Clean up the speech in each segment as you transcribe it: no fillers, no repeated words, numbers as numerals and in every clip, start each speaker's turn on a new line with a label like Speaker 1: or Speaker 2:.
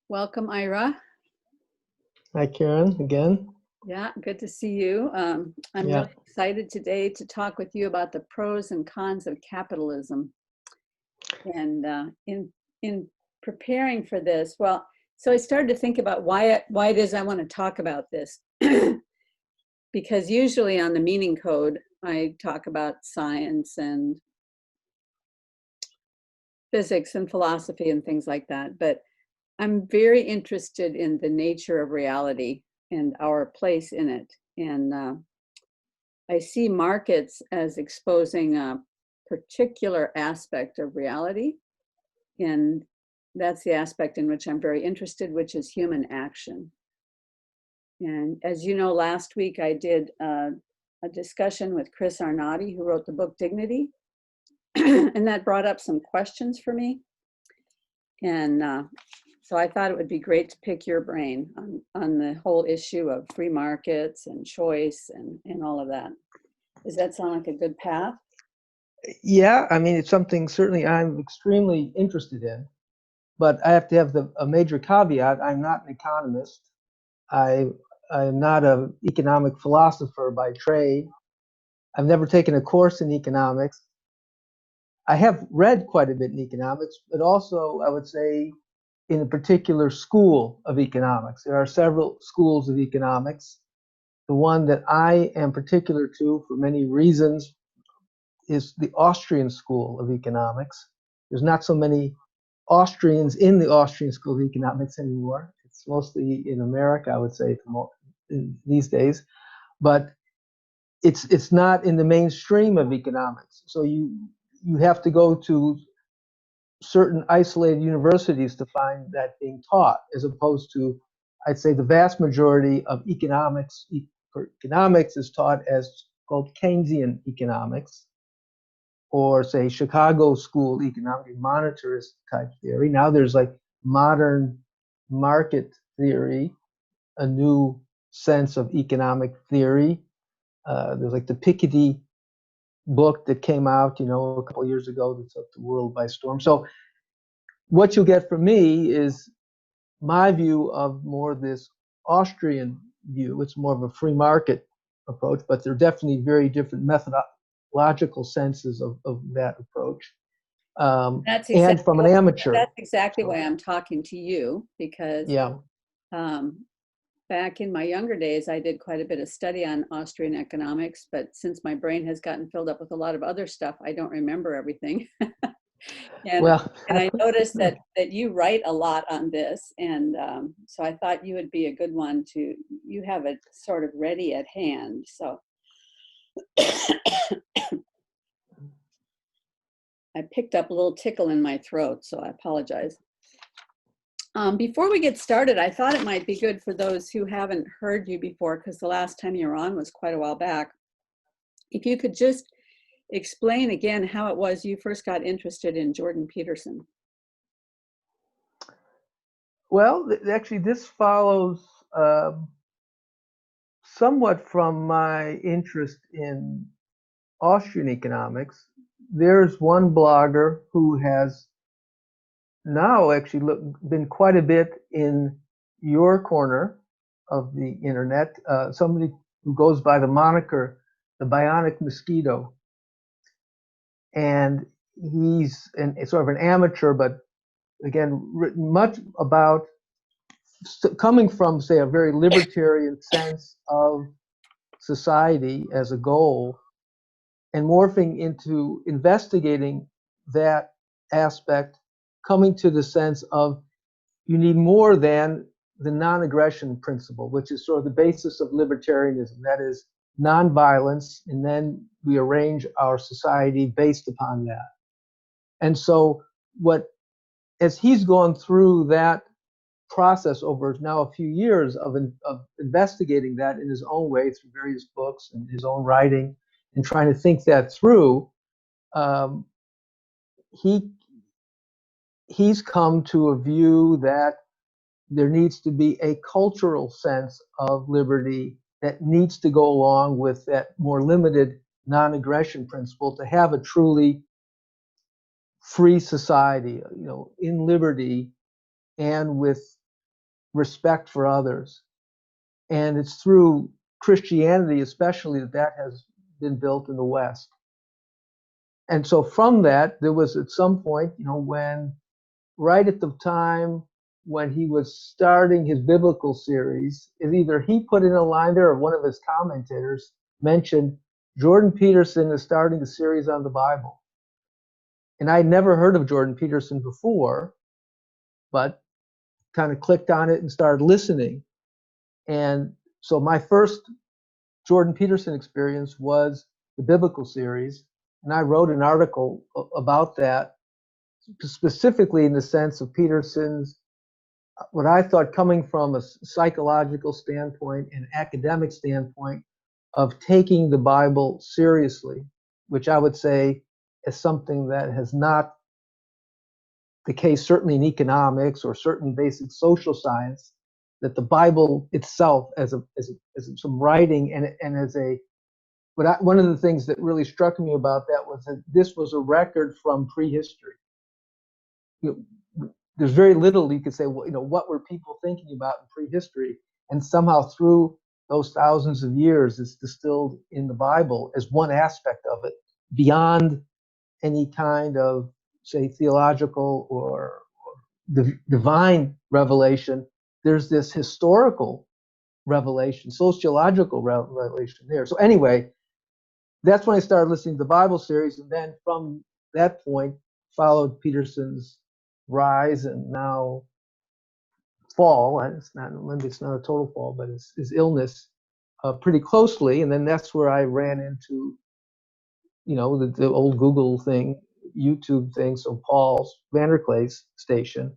Speaker 1: Welcome, Ira.
Speaker 2: Hi, Karen, again.
Speaker 1: Yeah, good to see you. I'm
Speaker 2: Yeah.
Speaker 1: really excited today to talk with you about the pros and cons of capitalism. And in preparing for this, so I started to think about why it is I want to talk about this. Because usually on the meaning code, I talk about science and physics and philosophy and things like that. But I'm very interested in the nature of reality and our place in it. And I see markets as exposing a particular aspect of reality. And that's the aspect in which I'm very interested, which is human action. And as you know, last week I did a discussion with Chris Arnade, who wrote the book Dignity. And that brought up some questions for me. And so I thought it would be great to pick your brain on the whole issue of free markets and choice and all of that. Does that sound like a good path?
Speaker 2: Yeah, I mean, it's something certainly I'm extremely interested in, but I have to have a major caveat. I'm not an economist. I'm not an economic philosopher by trade. I've never taken a course in economics. I have read quite a bit in economics, but also I would say in a particular school of economics. There are several schools of economics. The one that I am particular to for many reasons is the Austrian School of Economics. There's not so many Austrians in the Austrian School of Economics anymore. It's mostly in America, I would say, these days. But it's not in the mainstream of economics. So you have to go to certain isolated universities to find that being taught, as opposed to, I'd say, the vast majority of economics. Economics is taught as called Keynesian economics, or say Chicago School economic monetarist type theory. Now there's like modern market theory, a new sense of economic theory. There's like the Piketty book that came out, a couple of years ago that took the world by storm. So what you'll get from me is my view of more this Austrian view. It's more of a free market approach, but there are definitely very different methodological senses of that approach. And from an amateur.
Speaker 1: That's exactly why I'm talking to you, because
Speaker 2: yeah.
Speaker 1: Back in my younger days, I did quite a bit of study on Austrian economics, but since my brain has gotten filled up with a lot of other stuff, I don't remember everything. And I noticed that you write a lot on this, and so I thought you would be a good one you have it sort of ready at hand. So I picked up a little tickle in my throat, so I apologize. Before we get started, I thought it might be good for those who haven't heard you before, because the last time you were on was quite a while back, if you could just explain again how it was you first got interested in Jordan Peterson.
Speaker 2: Well, actually, this follows somewhat from my interest in Austrian economics. There's one blogger who has now actually been quite a bit in your corner of the internet, somebody who goes by the moniker the Bionic Mosquito. And he's sort of an amateur, but again, written much about coming from, say, a very libertarian sense of society as a goal and morphing into investigating that aspect, coming to the sense of you need more than the non-aggression principle, which is sort of the basis of libertarianism. That is nonviolence, and then we arrange our society based upon that. And so as he's gone through that process over now a few years of investigating that in his own way through various books and his own writing and trying to think that through, he's come to a view that there needs to be a cultural sense of liberty that needs to go along with that more limited non-aggression principle to have a truly free society, in liberty and with respect for others. And it's through Christianity, especially, that has been built in the West. And so from that, there was at some point, when right at the time when he was starting his biblical series, is either he put in a line there or one of his commentators mentioned Jordan Peterson is starting a series on the Bible. And I'd never heard of Jordan Peterson before, but kind of clicked on it and started listening. And so my first Jordan Peterson experience was the biblical series. And I wrote an article about that, specifically in the sense of Peterson's, what I thought, coming from a psychological standpoint and academic standpoint, of taking the Bible seriously, which I would say is something that has not the case, certainly in economics or certain basic social science, that the Bible itself as some writing and as a, one of the things that really struck me about that was that this was a record from prehistory. There's very little you could say, well, what were people thinking about in prehistory? And somehow through those thousands of years, it's distilled in the Bible as one aspect of it, beyond any kind of, say, theological or divine revelation. There's this historical revelation, sociological revelation there. So anyway, that's when I started listening to the Bible series, and then from that point followed Peterson's rise and now fall. It's not a total fall, but his illness pretty closely. And then that's where I ran into, the old Google thing, YouTube thing. So Paul's Vanderklay's station,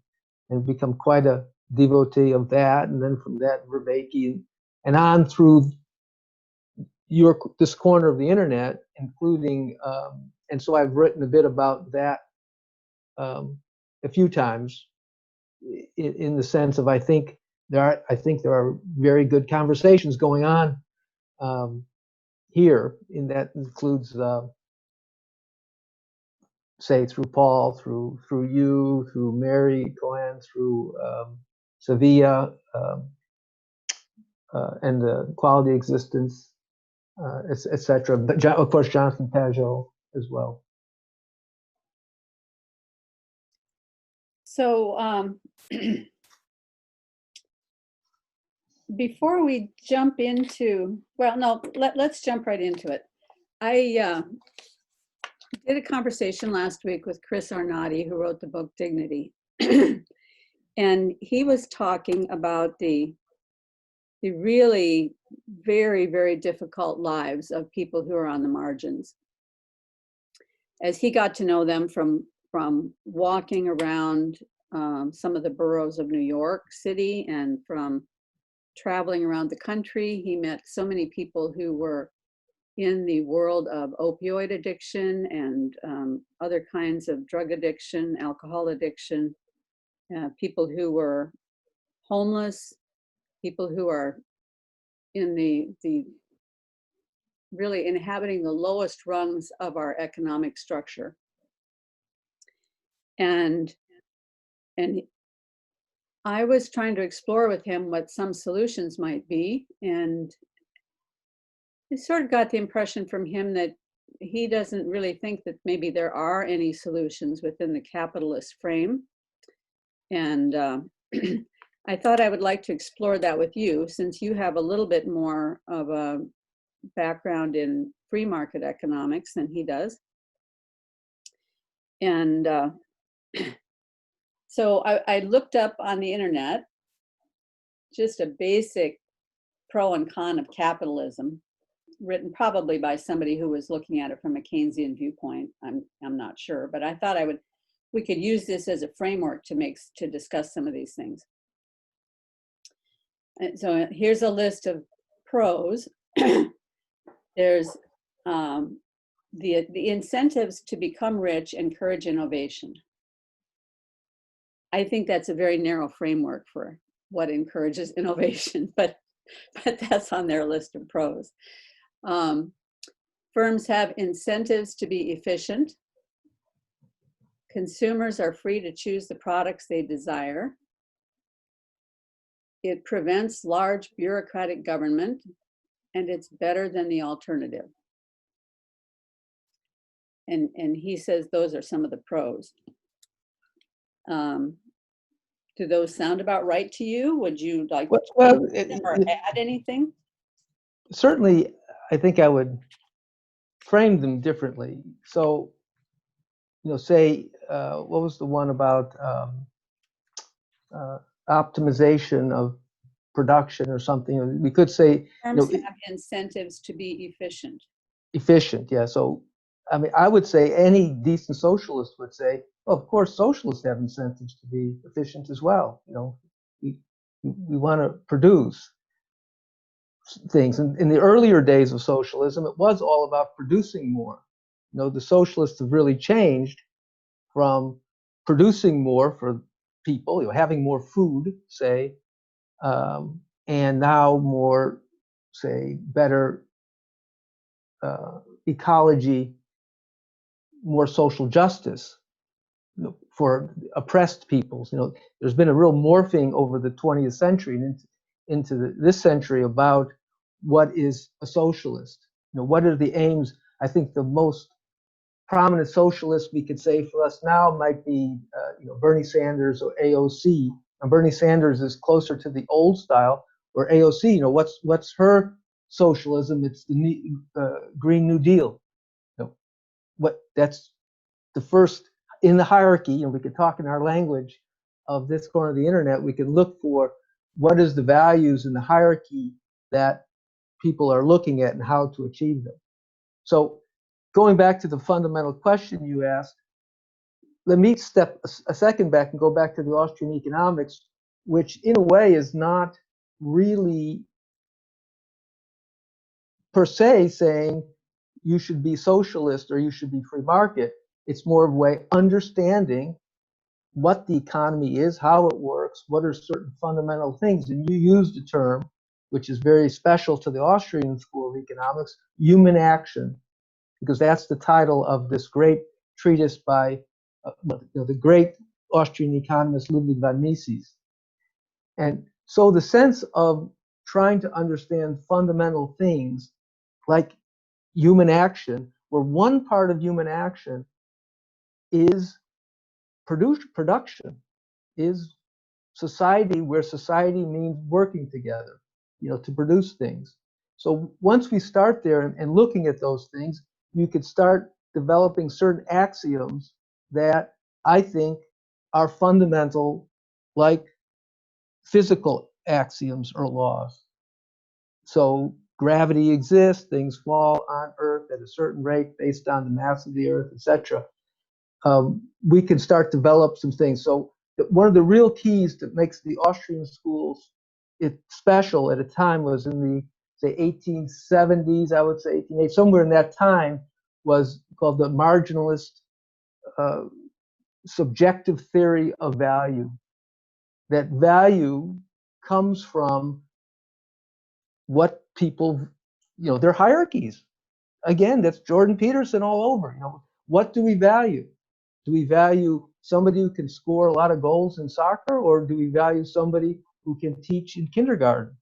Speaker 2: and become quite a devotee of that. And then from that, Vervaeke, and on through this corner of the internet, including, and so I've written a bit about that a few times, in the sense of I think there are very good conversations going on here, and that includes say through Paul, through you, through Mary Cohen, through Sevilla, and the quality existence, etc. But of course, Jonathan Pageau as well.
Speaker 1: So before we jump into, well, no, let's jump right into it. I did a conversation last week with Chris Arnade, who wrote the book Dignity. And he was talking about the really very, very difficult lives of people who are on the margins. As he got to know them from walking around some of the boroughs of New York City and from traveling around the country, he met so many people who were in the world of opioid addiction and other kinds of drug addiction, alcohol addiction, people who were homeless, people who are in the really inhabiting the lowest rungs of our economic structure. And I was trying to explore with him what some solutions might be, and I sort of got the impression from him that he doesn't really think that maybe there are any solutions within the capitalist frame. And I thought I would like to explore that with you, since you have a little bit more of a background in free market economics than he does. And so I looked up on the internet just a basic pro and con of capitalism, written probably by somebody who was looking at it from a Keynesian viewpoint. I'm not sure, but I thought we could use this as a framework to discuss some of these things. And so here's a list of pros. There's the incentives to become rich encourage innovation. I think that's a very narrow framework for what encourages innovation, but that's on their list of pros. Firms have incentives to be efficient. Consumers are free to choose the products they desire. it prevents large bureaucratic government, and it's better than the alternative. And he says those are some of the pros. Do those sound about right to you? Would you like to change them or add anything?
Speaker 2: Certainly, I think I would frame them differently. So, say, what was the one about optimization of production or something? We could say,
Speaker 1: Firms have incentives to be efficient.
Speaker 2: Efficient, yeah. So, I mean, I would say any decent socialist would say, well, of course, socialists have incentives to be efficient as well. We want to produce things. And in the earlier days of socialism, it was all about producing more. The socialists have really changed from producing more for people, having more food, say, and now more, say, better ecology, more social justice for oppressed peoples. There's been a real morphing over the 20th century and into this century about what is a socialist. What are the aims? I think the most prominent socialist we could say for us now might be Bernie Sanders or AOC. And Bernie Sanders is closer to the old style, or AOC, what's her socialism? It's the Green New Deal. That's the first in the hierarchy. We could talk in our language of this corner of the internet. We could look for what is the values in the hierarchy that people are looking at and how to achieve them. So going back to the fundamental question you asked, let me step a second back and go back to the Austrian Economics, which in a way is not really per se saying you should be socialist or you should be free market. It's more of a way understanding what the economy is, how it works, what are certain fundamental things. And you used a term which is very special to the Austrian School of Economics, human action, because that's the title of this great treatise by the great Austrian economist Ludwig von Mises. And so the sense of trying to understand fundamental things like human action, where one part of human action is production, is society, where society means working together, to produce things. So once we start there and looking at those things, you could start developing certain axioms that I think are fundamental, like physical axioms or laws. So gravity exists, things fall on Earth at a certain rate based on the mass of the Earth, etc. We can start develop some things. So one of the real keys that makes the Austrian schools special at a time was in the, say, 1870s, I would say 1880, somewhere in that time, was called the Marginalist subjective theory of value. That value comes from what people, their hierarchies. Again, that's Jordan Peterson all over. What do we value? Do we value somebody who can score a lot of goals in soccer, or do we value somebody who can teach in kindergarten?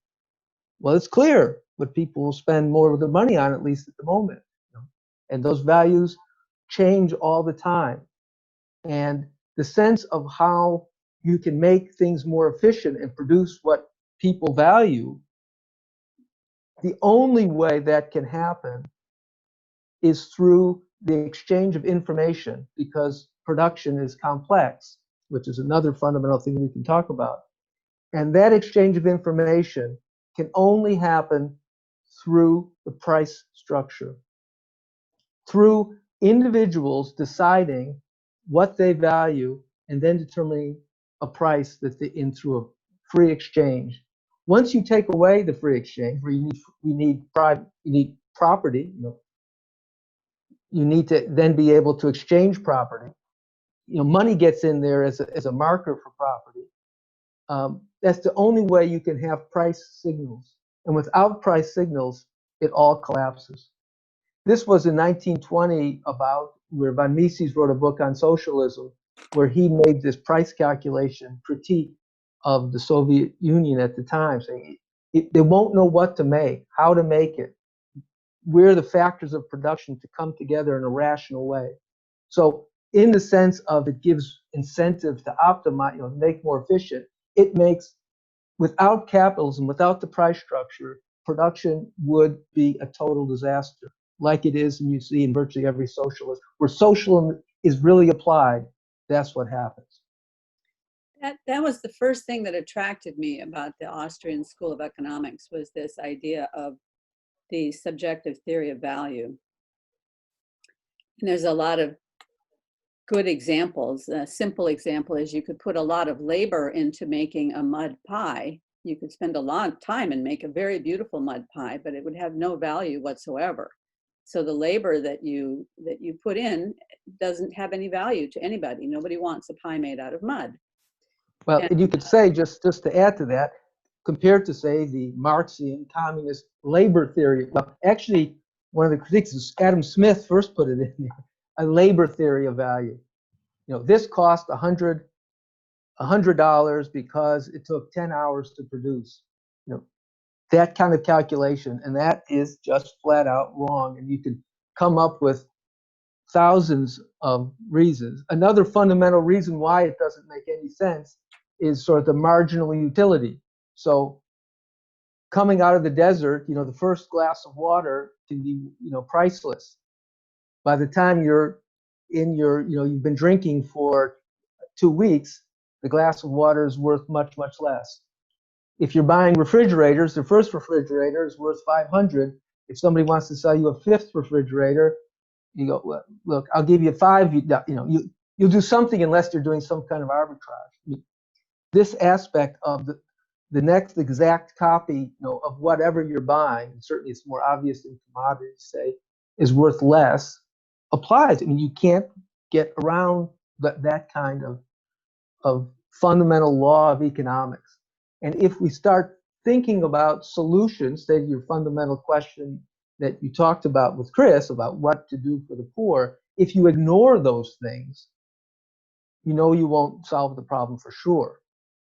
Speaker 2: Well, it's clear what people will spend more of their money on, at least at the moment. And those values change all the time. And the sense of how you can make things more efficient and produce what people value, the only way that can happen is through the exchange of information, because production is complex, which is another fundamental thing we can talk about. And that exchange of information can only happen through the price structure, through individuals deciding what they value and then determining a price that they in through a free exchange. Once you take away the free exchange, where you need property, you need to then be able to exchange property. Money gets in there as a marker for property. That's the only way you can have price signals. And without price signals, it all collapses. This was in 1920, about where von Mises wrote a book on socialism, where he made this price calculation critique of the Soviet Union at the time, saying they won't know what to make, how to make it, where the factors of production to come together in a rational way. So in the sense of it gives incentive to optimize, make more efficient, it makes, without capitalism, without the price structure, production would be a total disaster, like it is, and you see in virtually every socialist, where socialism is really applied, that's what happens.
Speaker 1: That was the first thing that attracted me about the Austrian School of Economics, was this idea of the subjective theory of value. And there's a lot of good examples. A simple example is you could put a lot of labor into making a mud pie. You could spend a lot of time and make a very beautiful mud pie, but it would have no value whatsoever. So the labor that you put in doesn't have any value to anybody. Nobody wants a pie made out of mud.
Speaker 2: Well, and you could say, just to add to that, compared to, say, the Marxian communist labor theory, well, actually, one of the critiques is Adam Smith first put it in there, a labor theory of value. This cost $100 because it took 10 hours to produce. That kind of calculation, and that is just flat out wrong. And you can come up with thousands of reasons. Another fundamental reason why it doesn't make any sense is sort of the marginal utility. So coming out of the desert, the first glass of water can be, priceless. By the time you're in you've been drinking for 2 weeks, the glass of water is worth much, much less. If you're buying refrigerators, the first refrigerator is worth $500. If somebody wants to sell you a fifth refrigerator, you go, well, look, I'll give you $5. You'll do something unless you're doing some kind of arbitrage. This aspect of the next exact copy, of whatever you're buying, and certainly it's more obvious in commodities, say, is worth less, applies. I mean, you can't get around that kind of fundamental law of economics. And if we start thinking about solutions, say your fundamental question that you talked about with Chris about what to do for the poor, if you ignore those things, you won't solve the problem for sure.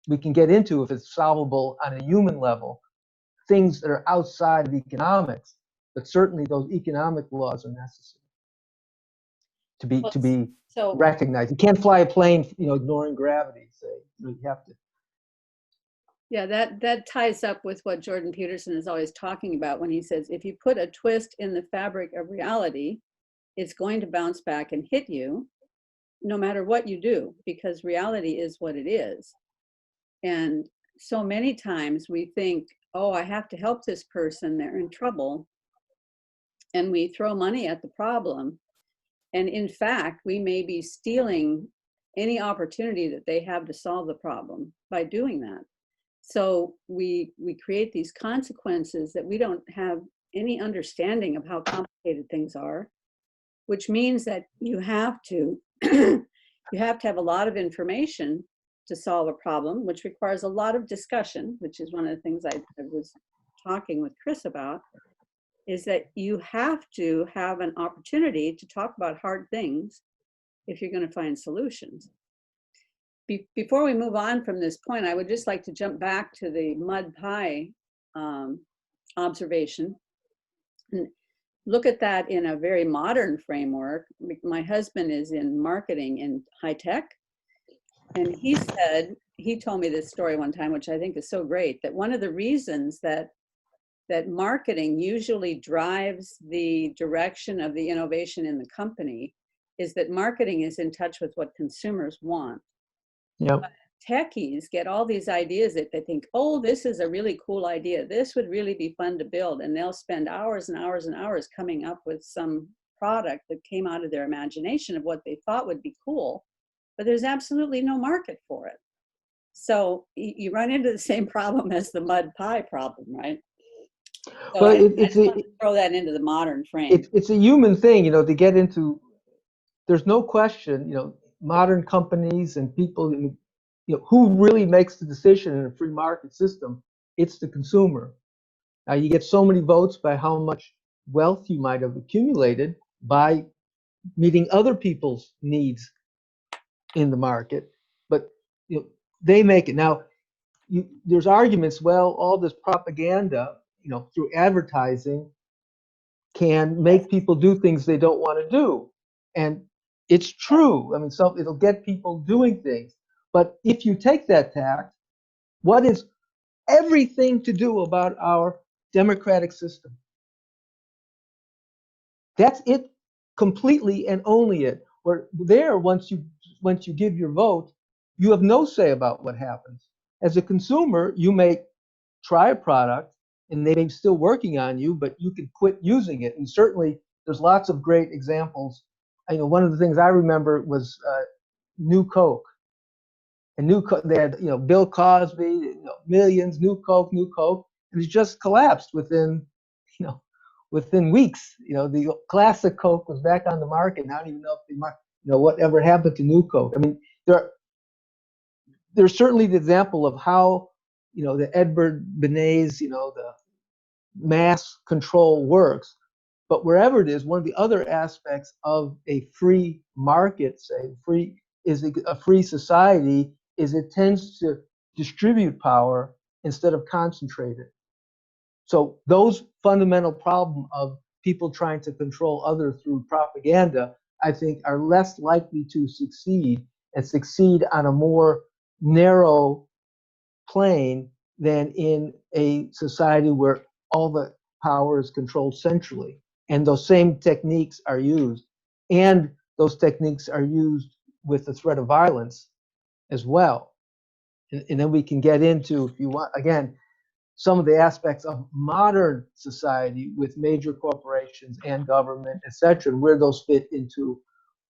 Speaker 2: We can get into, if it's solvable on a human level, things that are outside of economics, but certainly those economic laws are necessary to be recognized. You can't fly a plane, ignoring gravity. Say, you have to.
Speaker 1: Yeah, that ties up with what Jordan Peterson is always talking about when he says, if you put a twist in the fabric of reality, it's going to bounce back and hit you no matter what you do, because reality is what it is. And so many times we think, oh, I have to help this person, they're in trouble. And we throw money at the problem. And in fact, we may be stealing any opportunity that they have to solve the problem by doing that. So we create these consequences that we don't have any understanding of how complicated things are, which means that you have to have a lot of information to solve a problem, which requires a lot of discussion, which is one of the things I was talking with Chris about, is that you have to have an opportunity to talk about hard things if you're going to find solutions. Before we move on from this point, I would just like to jump back to the mud pie observation and look at that in a very modern framework. My husband is in marketing in high tech, and he told me this story one time, which I think is so great, that one of the reasons that marketing usually drives the direction of the innovation in the company is that marketing is in touch with what consumers want.
Speaker 2: Yep.
Speaker 1: Techies get all these ideas that they think, oh, this is a really cool idea. This would really be fun to build. And they'll spend hours and hours and hours coming up with some product that came out of their imagination of what they thought would be cool, but there's absolutely no market for it. So you run into the same problem as the mud pie problem, right? So
Speaker 2: Well,
Speaker 1: I just want to throw that into the modern frame.
Speaker 2: It's a human thing, to get into. There's no question, modern companies and people, who really makes the decision in a free market system? It's the consumer. Now, you get so many votes by how much wealth you might have accumulated by meeting other people's needs in the market, but they make it. Now, there's arguments, well, all this propaganda, through advertising can make people do things they don't want to do. And it's true. I mean, so it'll get people doing things. But if you take that tact, what is everything to do about our democratic system? That's it completely and only it. Or there, once you give your vote, you have no say about what happens. As a consumer, you may try a product and they may be still working on you, but you can quit using it. And certainly there's lots of great examples. One of the things I remember was New Coke. And they had, Bill Cosby, millions, New Coke, and it just collapsed within weeks. The classic Coke was back on the market. And I don't even know if whatever happened to New Coke. I mean, there's certainly the example of how, the Edward Bernays, the mass control works. But wherever it is, one of the other aspects of a free market, a free society, is it tends to distribute power instead of concentrate it. So those fundamental problem of people trying to control others through propaganda, I think, are less likely to succeed and succeed on a more narrow plane than in a society where all the power is controlled centrally. And those same techniques are used. And those techniques are used with the threat of violence as well. And then we can get into, if you want, again, some of the aspects of modern society with major corporations and government, et cetera, where those fit into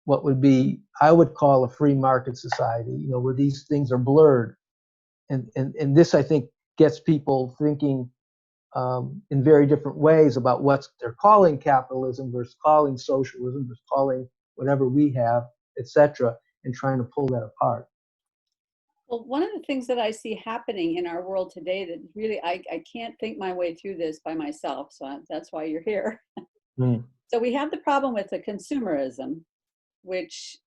Speaker 2: what would be, I would call, a free market society, where these things are blurred. And this, I think, gets people thinking in very different ways about what they're calling capitalism versus calling socialism versus calling whatever we have, et cetera, and trying to pull that apart.
Speaker 1: Well, one of the things that I see happening in our world today that really, I can't think my way through this by myself, so that's why you're here. So we have the problem with the consumerism, which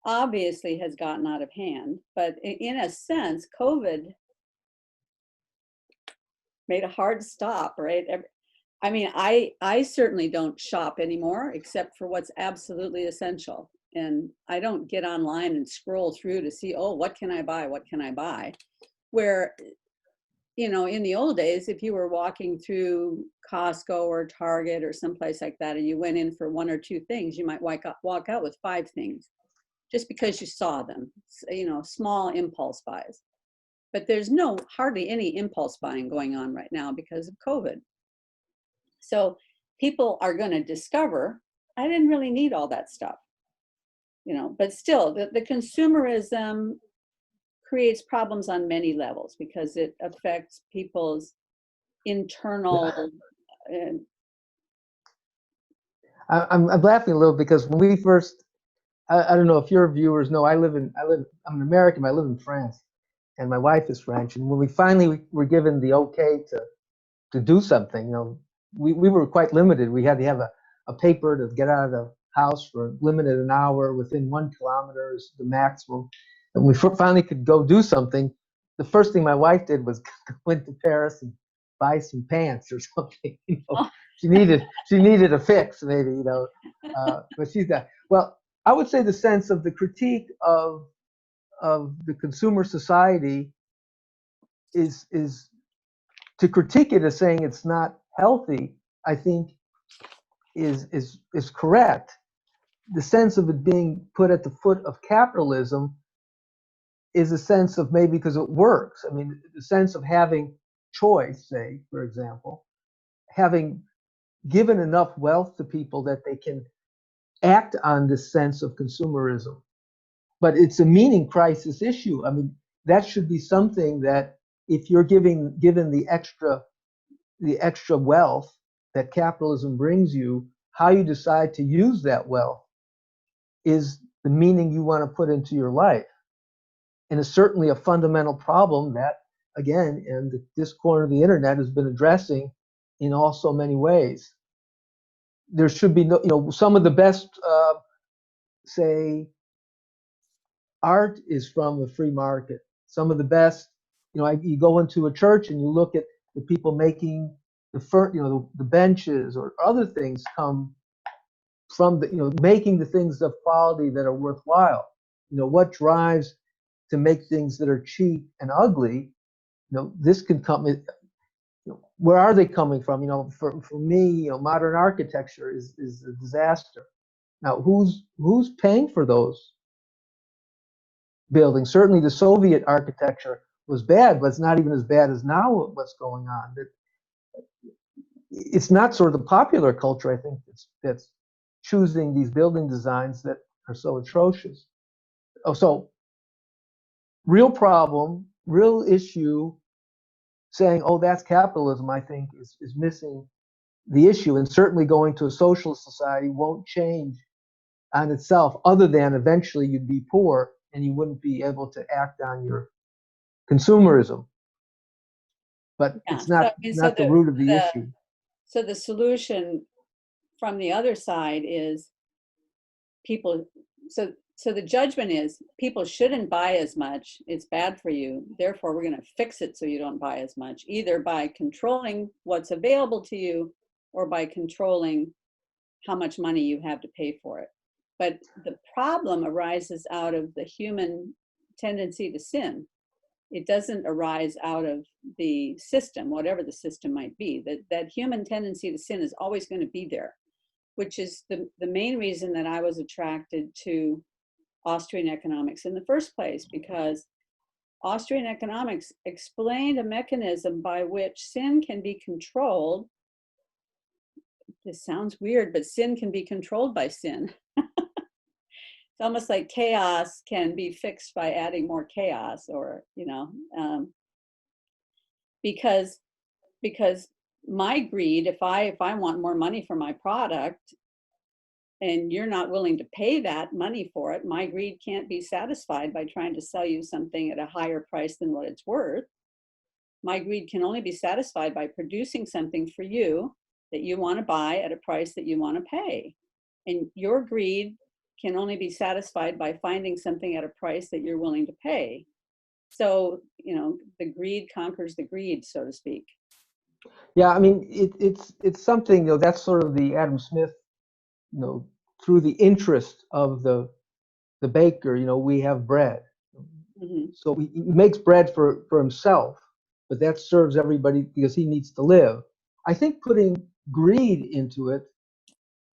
Speaker 1: obviously has gotten out of hand, but in a sense, COVID made a hard stop, right? I mean, I certainly don't shop anymore, except for what's absolutely essential. And I don't get online and scroll through to see, oh, what can I buy? What can I buy? Where, in the old days, if you were walking through Costco or Target or someplace like that, and you went in for one or two things, you might walk out with 5 things just because you saw them, small impulse buys. But there's hardly any impulse buying going on right now because of COVID. So people are going to discover, I didn't really need all that stuff. But still, the consumerism creates problems on many levels because it affects people's internal.
Speaker 2: I'm laughing a little because when we first, I don't know if your viewers know, I'm an American, but I live in France, and my wife is French. And when we finally were given the okay to do something, we were quite limited. We had to have a paper to get out of the house for limited an hour within 1 kilometer is the maximum. And we finally could go do something. The first thing my wife did was go into Paris and buy some pants or something. She needed a fix, maybe, but she's got, well, I would say the sense of the critique of the consumer society is to critique it as saying it's not healthy, I think is correct. The sense of it being put at the foot of capitalism is a sense of maybe because it works. I mean, the sense of having choice, say, for example, having given enough wealth to people that they can act on this sense of consumerism. But it's a meaning crisis issue. I mean, that should be something that if you're given the extra wealth that capitalism brings you, how you decide to use that wealth is the meaning you want to put into your life. And it's certainly a fundamental problem that, again, in this corner of the internet has been addressing in so many ways. There should be some of the best, say, art is from the free market. Some of the best you go into a church and you look at the people making the benches or other things come from making the things of quality that are worthwhile. What drives to make things that are cheap and ugly. This can come. Where are they coming from? For me, modern architecture is a disaster. Now, who's paying for those buildings? Certainly, the Soviet architecture was bad, but it's not even as bad as now. What's going on? It's not sort of the popular culture, I think, that's choosing these building designs that are so atrocious. Oh, so real problem, real issue. Saying, oh, that's capitalism, I think, is missing the issue. And certainly going to a socialist society won't change on itself, other than eventually you'd be poor and you wouldn't be able to act on your consumerism. But it's not the root of the issue.
Speaker 1: So the solution from the other side is people. So the judgment is people shouldn't buy as much. It's bad for you. Therefore, we're going to fix it so you don't buy as much, either by controlling what's available to you or by controlling how much money you have to pay for it. But the problem arises out of the human tendency to sin. It doesn't arise out of the system, whatever the system might be. That human tendency to sin is always going to be there, which is the main reason that I was attracted to Austrian economics in the first place, because Austrian economics explained a mechanism by which sin can be controlled. This sounds weird, but sin can be controlled by sin. It's almost like chaos can be fixed by adding more chaos, or because my greed, if I want more money for my product, and you're not willing to pay that money for it, my greed can't be satisfied by trying to sell you something at a higher price than what it's worth. My greed can only be satisfied by producing something for you that you want to buy at a price that you want to pay. And your greed can only be satisfied by finding something at a price that you're willing to pay. So, the greed conquers the greed, so to speak.
Speaker 2: Yeah, I mean, it's something, that's sort of the Adam Smith, through the interest of the baker, we have bread. Mm-hmm. So he makes bread for himself, but that serves everybody because he needs to live. I think putting greed into it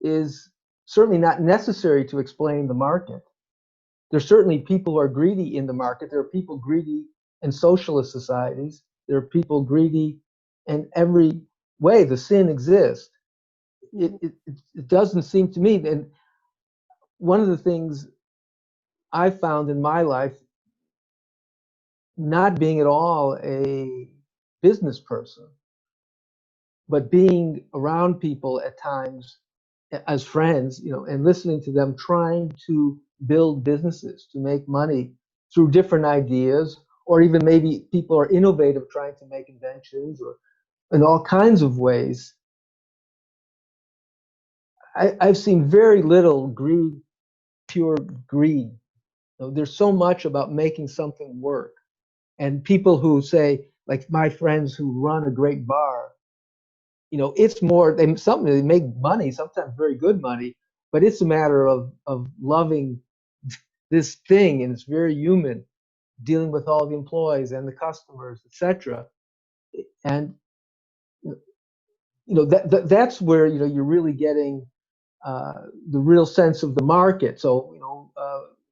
Speaker 2: is certainly not necessary to explain the market. There's certainly people who are greedy in the market. There are people greedy in socialist societies. There are people greedy in every way the sin exists. It doesn't seem to me, and one of the things I found in my life, not being at all a business person, but being around people at times as friends, and listening to them trying to build businesses, to make money through different ideas, or even maybe people are innovative trying to make inventions, or in all kinds of ways. I've seen very little greed, pure greed. There's so much about making something work. And people who say, like my friends who run a great bar, it's more, they make money, sometimes very good money, but it's a matter of loving this thing, and it's very human, dealing with all the employees and the customers, etc. And that's where you're really getting the real sense of the market. So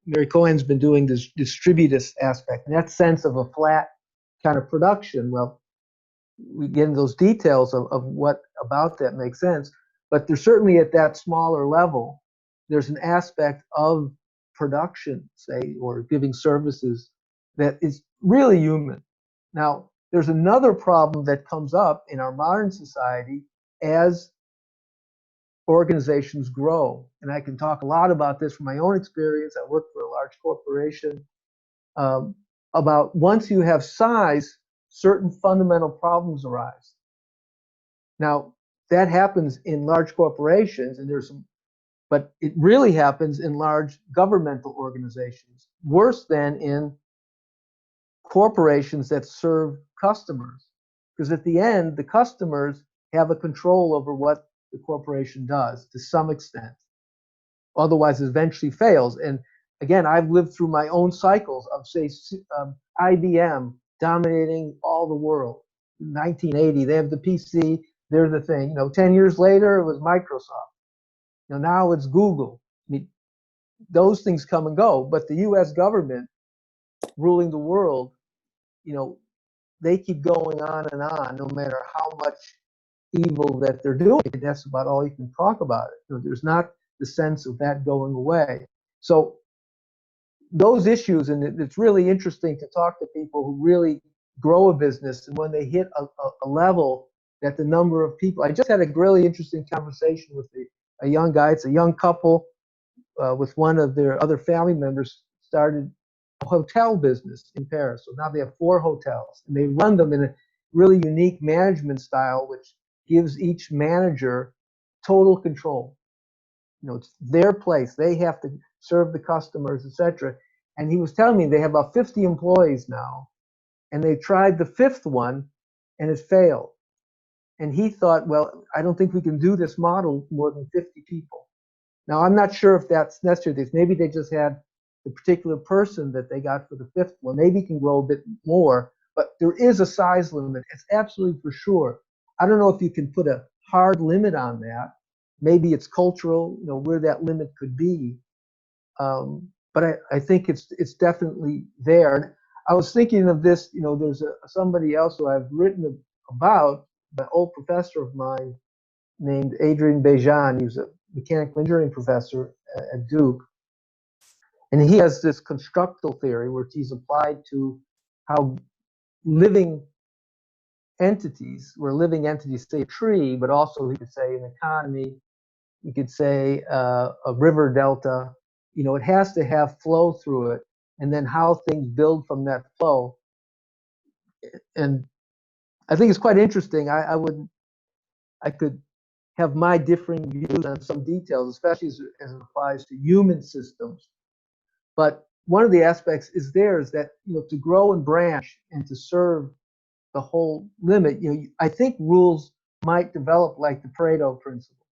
Speaker 2: Mary Cohen's been doing this distributist aspect, and that sense of a flat kind of production. Well, we get into those details of what about that makes sense, but there's certainly at that smaller level, there's an aspect of production, say, or giving services that is really human. Now, there's another problem that comes up in our modern society as organizations grow. And I can talk a lot about this from my own experience. I worked for a large corporation. About once you have size, certain fundamental problems arise. Now, that happens in large corporations, and but it really happens in large governmental organizations, worse than in corporations that serve customers. Because at the end, the customers have a control over what the corporation does to some extent. Otherwise, it eventually fails. And again, I've lived through my own cycles of, say, IBM dominating all the world. In 1980, they have the PC, they're the thing. 10 years later, it was Microsoft. Now it's Google. I mean, those things come and go, but the U.S. government ruling the world, they keep going on and on, no matter how much evil that they're doing. That's about all you can talk about it. There's not the sense of that going away. So those issues, and it's really interesting to talk to people who really grow a business, and when they hit a level that the number of people. I just had a really interesting conversation with a young guy. It's a young couple with one of their other family members started a hotel business in Paris. So now they have 4 hotels, and they run them in a really unique management style, which gives each manager total control. It's their place. They have to serve the customers, etc. And he was telling me they have about 50 employees now, and they tried the 5th one, and it failed. And he thought, well, I don't think we can do this model more than 50 people. Now, I'm not sure if that's necessary. Maybe they just had the particular person that they got for the 5th one. Maybe it can grow a bit more, but there is a size limit. It's absolutely for sure. I don't know if you can put a hard limit on that. Maybe it's cultural, where that limit could be. But I think it's definitely there. And I was thinking of this, there's somebody else who I've written about, an old professor of mine named Adrian Bejan. He was a mechanical engineering professor at Duke. And he has this constructal theory where he's applied to how living entities, say a tree, but also he could say an economy, you could say a river delta, it has to have flow through it, and then how things build from that flow. And I think it's quite interesting. I could have my differing views on some details, especially as it applies to human systems. But one of the aspects is that, to grow and branch and to serve the whole limit, I think rules might develop like the Pareto principle.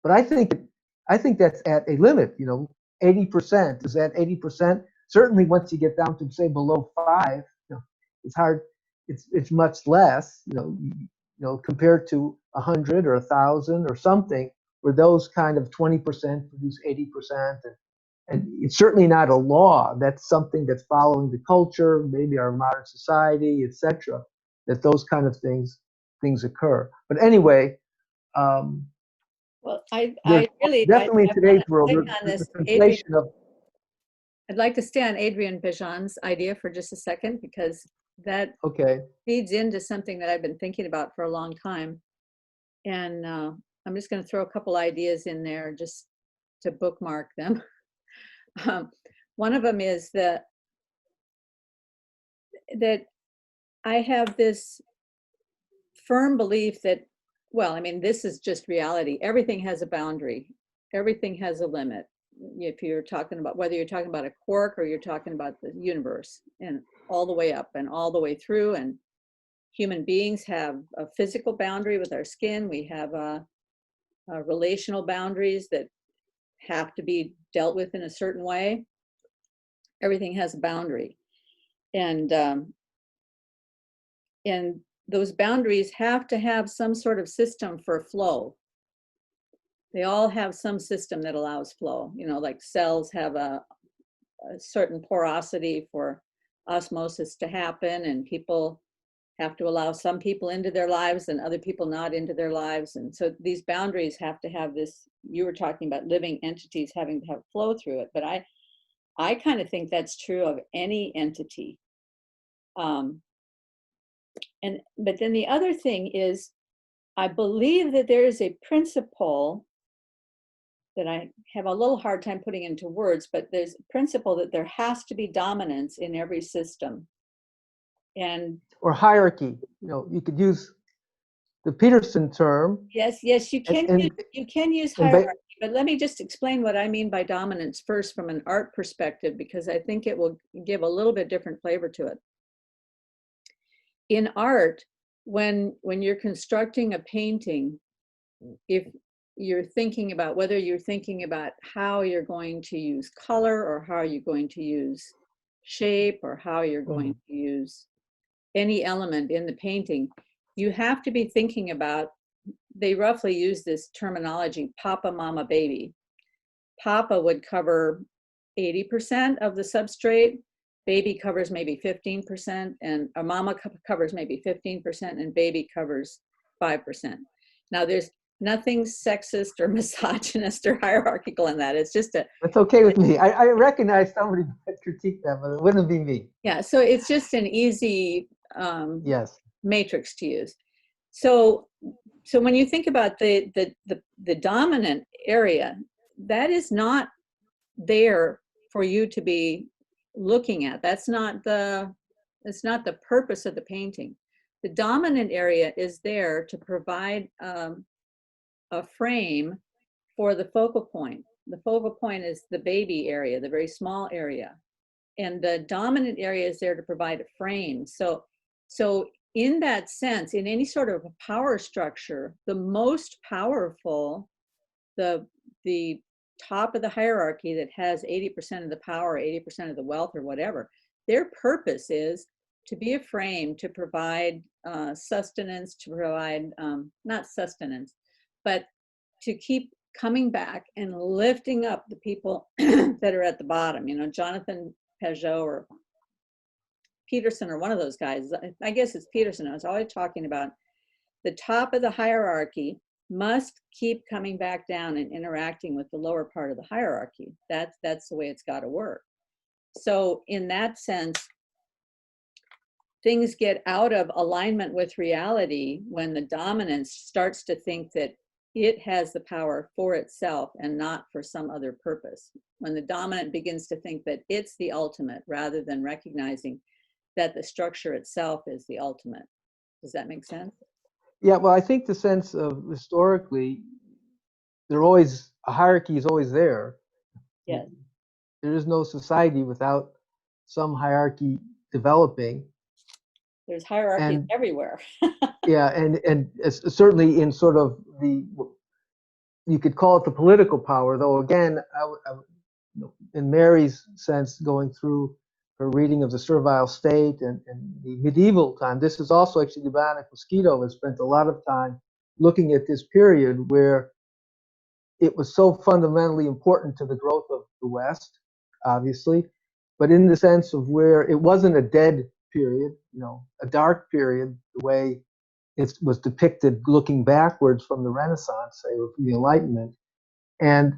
Speaker 2: But I think that's at a limit, 80%. Is that 80%? Certainly once you get down to, say, below 5, it's hard, it's much less, compared to 100 or 1,000 or something, where those kind of 20% produce 80%. And it's certainly not a law. That's something that's following the culture, maybe our modern society, etc. That those kind of things occur. But anyway,
Speaker 1: well, I
Speaker 2: really definitely in today's world there's a conflation of.
Speaker 1: I'd like to stay on Adrian Bejan's idea for just a second, because that feeds into something that I've been thinking about for a long time. And I'm just going to throw a couple ideas in there just to bookmark them. One of them is that I have this firm belief that, this is just reality. Everything has a boundary. Everything has a limit. If you're talking about, whether you're talking about a quark or you're talking about the universe, and all the way up and all the way through. And human beings have a physical boundary with our skin. We have relational boundaries that have to be dealt with in a certain way. Everything has a boundary. And those boundaries have to have some sort of system for flow. They all have some system that allows flow. Like cells have a certain porosity for osmosis to happen, and people have to allow some people into their lives and other people not into their lives. And so these boundaries have to have this, you were talking about living entities having to have flow through it, but I kind of think that's true of any entity. But then the other thing is, I believe that there is a principle that I have a little hard time putting into words, but there's a principle that there has to be dominance in every system. Or
Speaker 2: hierarchy. You could use the Peterson term.
Speaker 1: Yes, you can use hierarchy, but let me just explain what I mean by dominance first from an art perspective, because I think it will give a little bit different flavor to it. in art, when you're constructing a painting, if you're thinking about whether you're thinking about how you're going to use color or how you're going to use shape or how you're going to use any element in the painting, you have to be thinking about, they roughly use this terminology, papa, mama, baby. Papa would cover 80% of the substrate, baby covers maybe 15%, and a mama covers maybe 15%, and baby covers 5%. Now, there's nothing sexist or misogynist or hierarchical in that. It's just a.
Speaker 2: That's okay with me. I recognize somebody might critique that, but it wouldn't be me.
Speaker 1: Yeah, so it's just an easy
Speaker 2: Yes.
Speaker 1: matrix to use. So when you think about the dominant area, that is not there for you to be looking at. That's not the purpose of the painting. The dominant area is there to provide a frame for the focal point. The focal point is the baby area, the very small area. And the dominant area is there to provide a frame. So in that sense, in any sort of a power structure, the most powerful, the top of the hierarchy that has 80% of the power, 80% of the wealth or whatever, their purpose is to be a frame, to provide sustenance, to provide, not sustenance, but to keep coming back and lifting up the people that are at the bottom. You know, Jonathan Peugeot or Peterson or one of those guys, I guess it's Peterson, I was always talking about the top of the hierarchy must keep coming back down and interacting with the lower part of the hierarchy. That's the way it's got to work. So in that sense, things get out of alignment with reality when the dominance starts to think that it has the power for itself and not for some other purpose. When the dominant begins to think that it's the ultimate rather than recognizing that the structure itself is the ultimate. Does that make sense?
Speaker 2: Yeah, well, I think the sense of historically, a hierarchy is always there.
Speaker 1: Yes.
Speaker 2: There is no society without some hierarchy developing.
Speaker 1: There's hierarchies everywhere.
Speaker 2: Yeah, and certainly in sort of you could call it the political power, though again, in Mary's sense, going through her reading of the Servile State and the medieval time, this is also actually the Bionic Mosquito has spent a lot of time looking at this period where it was so fundamentally important to the growth of the West, obviously, but in the sense of where it wasn't a dead period, a dark period, the way it was depicted looking backwards from the Renaissance, say, or from the Enlightenment. And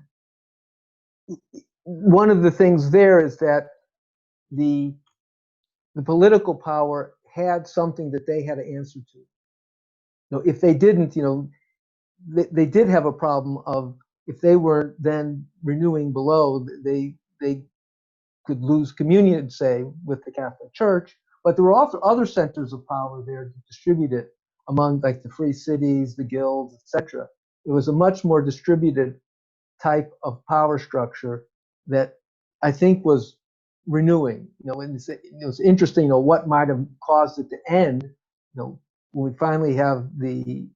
Speaker 2: one of the things there is that the political power had something that they had to answer to. If they didn't, they did have a problem of if they were then renewing below, they could lose communion, say, with the Catholic Church. But there were also other centers of power there to distribute it among, like, the free cities, the guilds, etc. It was a much more distributed type of power structure that I think was renewing. And it was interesting, what might have caused it to end. When we finally have the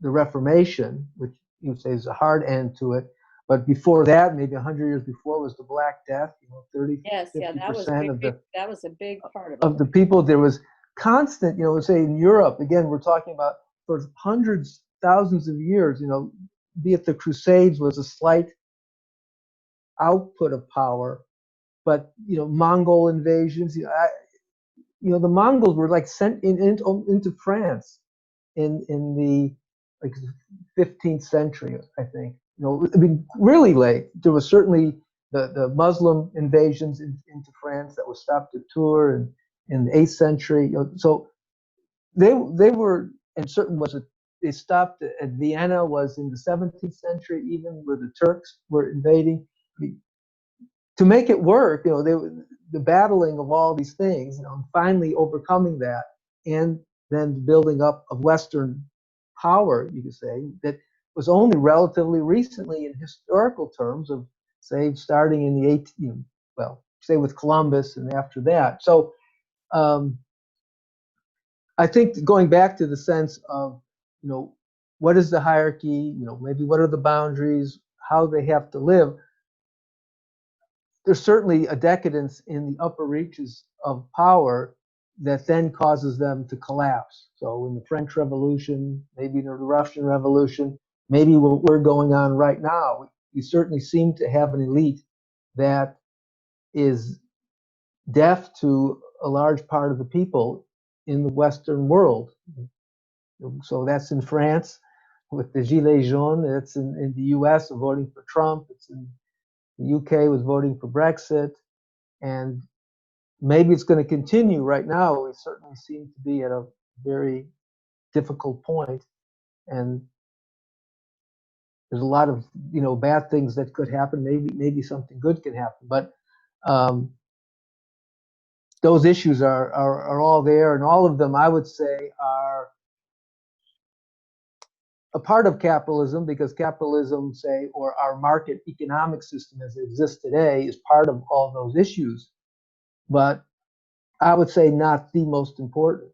Speaker 2: Reformation, which you say is a hard end to it. But before that, maybe 100 years before, was the Black Death. 30,
Speaker 1: yes, 50%
Speaker 2: yeah, that was
Speaker 1: a big part of it.
Speaker 2: Of the people. There was constant, say in Europe, again, we're talking about for hundreds, thousands of years, be it the Crusades was a slight output of power, but Mongol invasions, the Mongols were like sent into France in the like 15th century, I think. I mean, really late. There was certainly the Muslim invasions into France that was stopped at Tours in the 8th century. So they were, and certain was they stopped at Vienna was in the 17th century, even where the Turks were invading. I mean, to make it work, the battling of all these things, finally overcoming that, and then the building up of Western power, you could say, that was only relatively recently in historical terms of, say, starting in the 18th, say with Columbus and after that. So I think going back to the sense of, what is the hierarchy, maybe what are the boundaries, how they have to live. There's certainly a decadence in the upper reaches of power that then causes them to collapse. So in the French Revolution, maybe in the Russian Revolution, maybe what we're going on right now, we certainly seem to have an elite that is deaf to a large part of the people in the Western world. So that's in France with the Gilets jaunes. It's in the US voting for Trump. It's in the UK with voting for Brexit. And maybe it's going to continue. Right now, we certainly seem to be at a very difficult point. And there's a lot of, bad things that could happen. Maybe something good can happen. But those issues are all there. And all of them, I would say, are a part of capitalism, because capitalism, say, or our market economic system as it exists today, is part of all those issues. But I would say not the most important.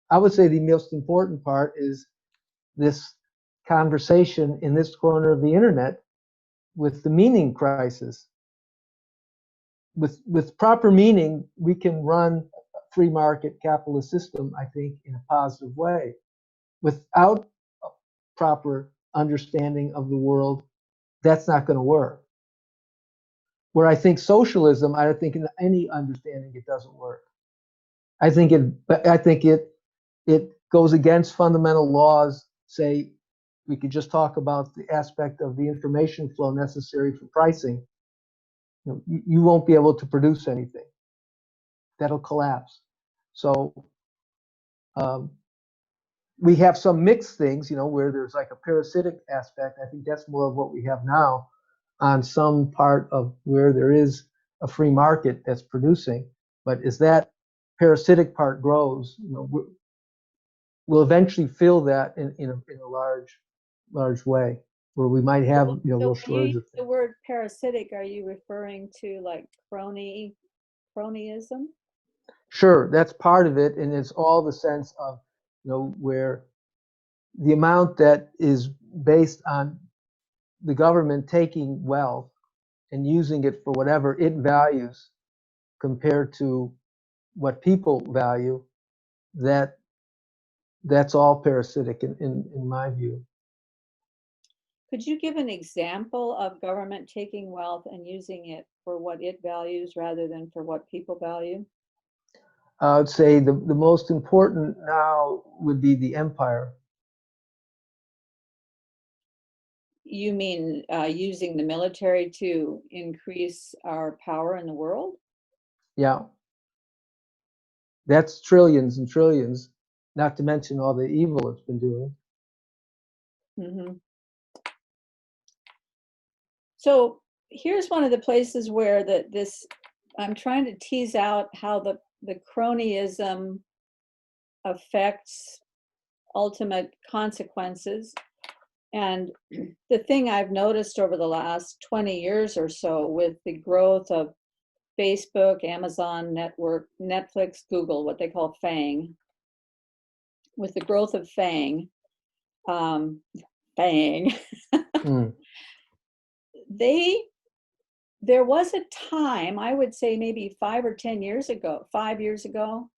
Speaker 2: I would say the most important part is this conversation in this corner of the internet with the meaning crisis. With proper meaning, we can run a free market capitalist system, I think, in a positive way. Without a proper understanding of the world, that's not going to work. Where I think socialism, I think in any understanding, it doesn't work. I think it goes against fundamental laws. Say, we could just talk about the aspect of the information flow necessary for pricing. You won't be able to produce anything. That'll collapse. So we have some mixed things, where there's like a parasitic aspect. I think that's more of what we have now on some part of where there is a free market that's producing. But as that parasitic part grows, we'll eventually fill that in a large way, where we might have real shortage of things.
Speaker 1: The word parasitic, are you referring to like cronyism?
Speaker 2: Sure, that's part of it, and it's all the sense of where the amount that is based on the government taking wealth and using it for whatever it values compared to what people value, that's all parasitic in my view.
Speaker 1: Could you give an example of government taking wealth and using it for what it values rather than for what people value?
Speaker 2: I would say the most important now would be the empire.
Speaker 1: You mean using the military to increase our power in the world?
Speaker 2: Yeah. That's trillions and trillions, not to mention all the evil it's been doing.
Speaker 1: Mm-hmm. So here's one of the places where I'm trying to tease out how the cronyism affects ultimate consequences. And the thing I've noticed over the last 20 years or so with the growth of Facebook, Amazon Network, Netflix, Google, what they call FANG, with the growth of FANG, there was a time, I would say maybe 5 years ago,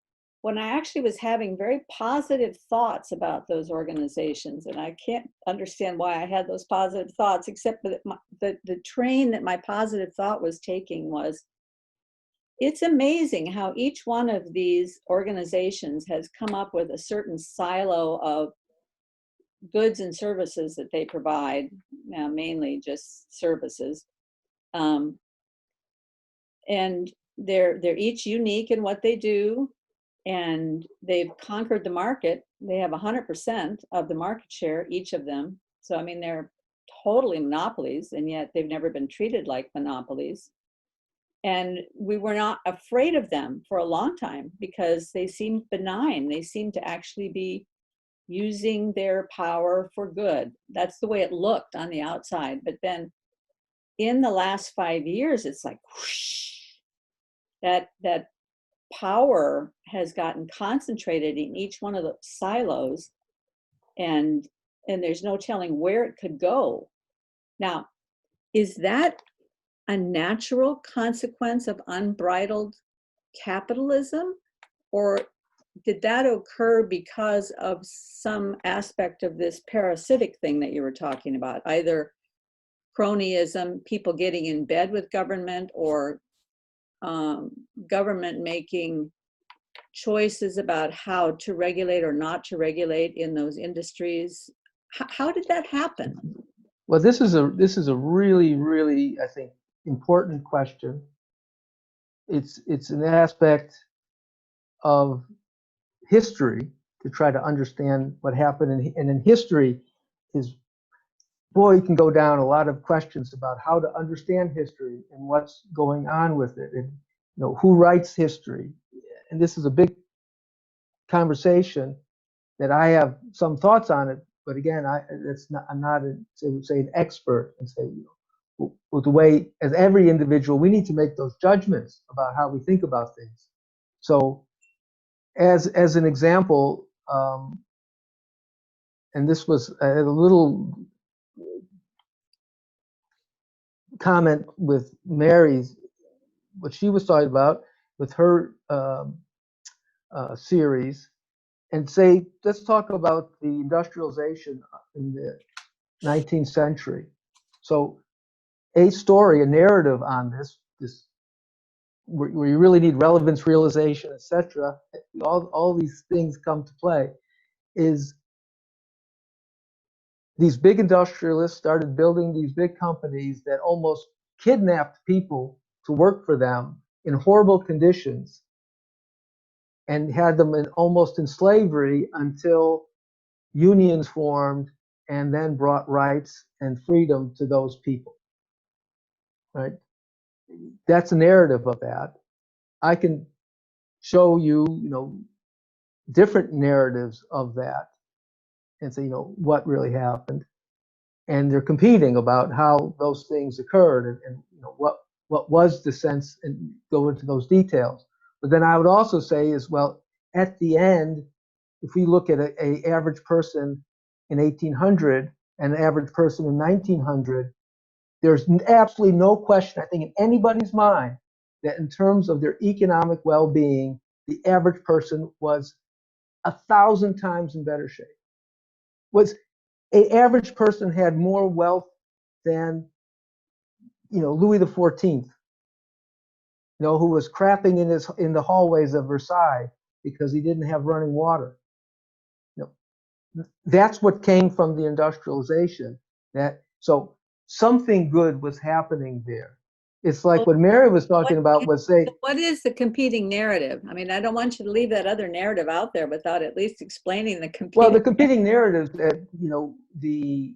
Speaker 1: when I actually was having very positive thoughts about those organizations. And I can't understand why I had those positive thoughts, except that the train that my positive thought was taking was, it's amazing how each one of these organizations has come up with a certain silo of goods and services that they provide, now mainly just services. And they're each unique in what they do, and they've conquered the market. They have 100% of the market share, each of them. So, I mean, they're totally monopolies, and yet they've never been treated like monopolies. And we were not afraid of them for a long time because they seemed benign. They seemed to actually be using their power for good. That's the way it looked on the outside. But then in the last 5 years, it's like whoosh, that power has gotten concentrated in each one of the silos, and there's no telling where it could go. Now, is that a natural consequence of unbridled capitalism, or did that occur because of some aspect of this parasitic thing that you were talking about, either cronyism, people getting in bed with government, or government making choices about how to regulate or not to regulate in those industries? How did that happen?
Speaker 2: Well, this is a really, really, I think, important question. It's an aspect of history to try to understand what happened, and in history is, boy, you can go down a lot of questions about how to understand history and what's going on with it, and who writes history. And this is a big conversation that I have some thoughts on it, but again, I'm not an expert, and say, with the way, as every individual, we need to make those judgments about how we think about things. So, as an example, and this was a little comment with Mary's, what she was talking about with her series, and say, let's talk about the industrialization in the 19th century. So a story, a narrative on this where you really need relevance, realization, etc., all these things come to play, is these big industrialists started building these big companies that almost kidnapped people to work for them in horrible conditions, and had them almost in slavery until unions formed and then brought rights and freedom to those people. Right? That's a narrative of that. I can show you, different narratives of that, and say, what really happened. And they're competing about how those things occurred, and what was the sense, and go into those details. But then I would also say is, well, at the end, if we look at a average person in 1800 and an average person in 1900, there's absolutely no question, I think, in anybody's mind, that in terms of their economic well-being, the average person was 1,000 times in better shape. Was an average person had more wealth than, Louis XIV, who was crapping in the hallways of Versailles because he didn't have running water. That's what came from the industrialization. So something good was happening there. It's like what Mary was talking about was, say,
Speaker 1: what is the competing narrative? I mean, I don't want you to leave that other narrative out there without at least explaining the competing.
Speaker 2: Well, the competing narratives that, the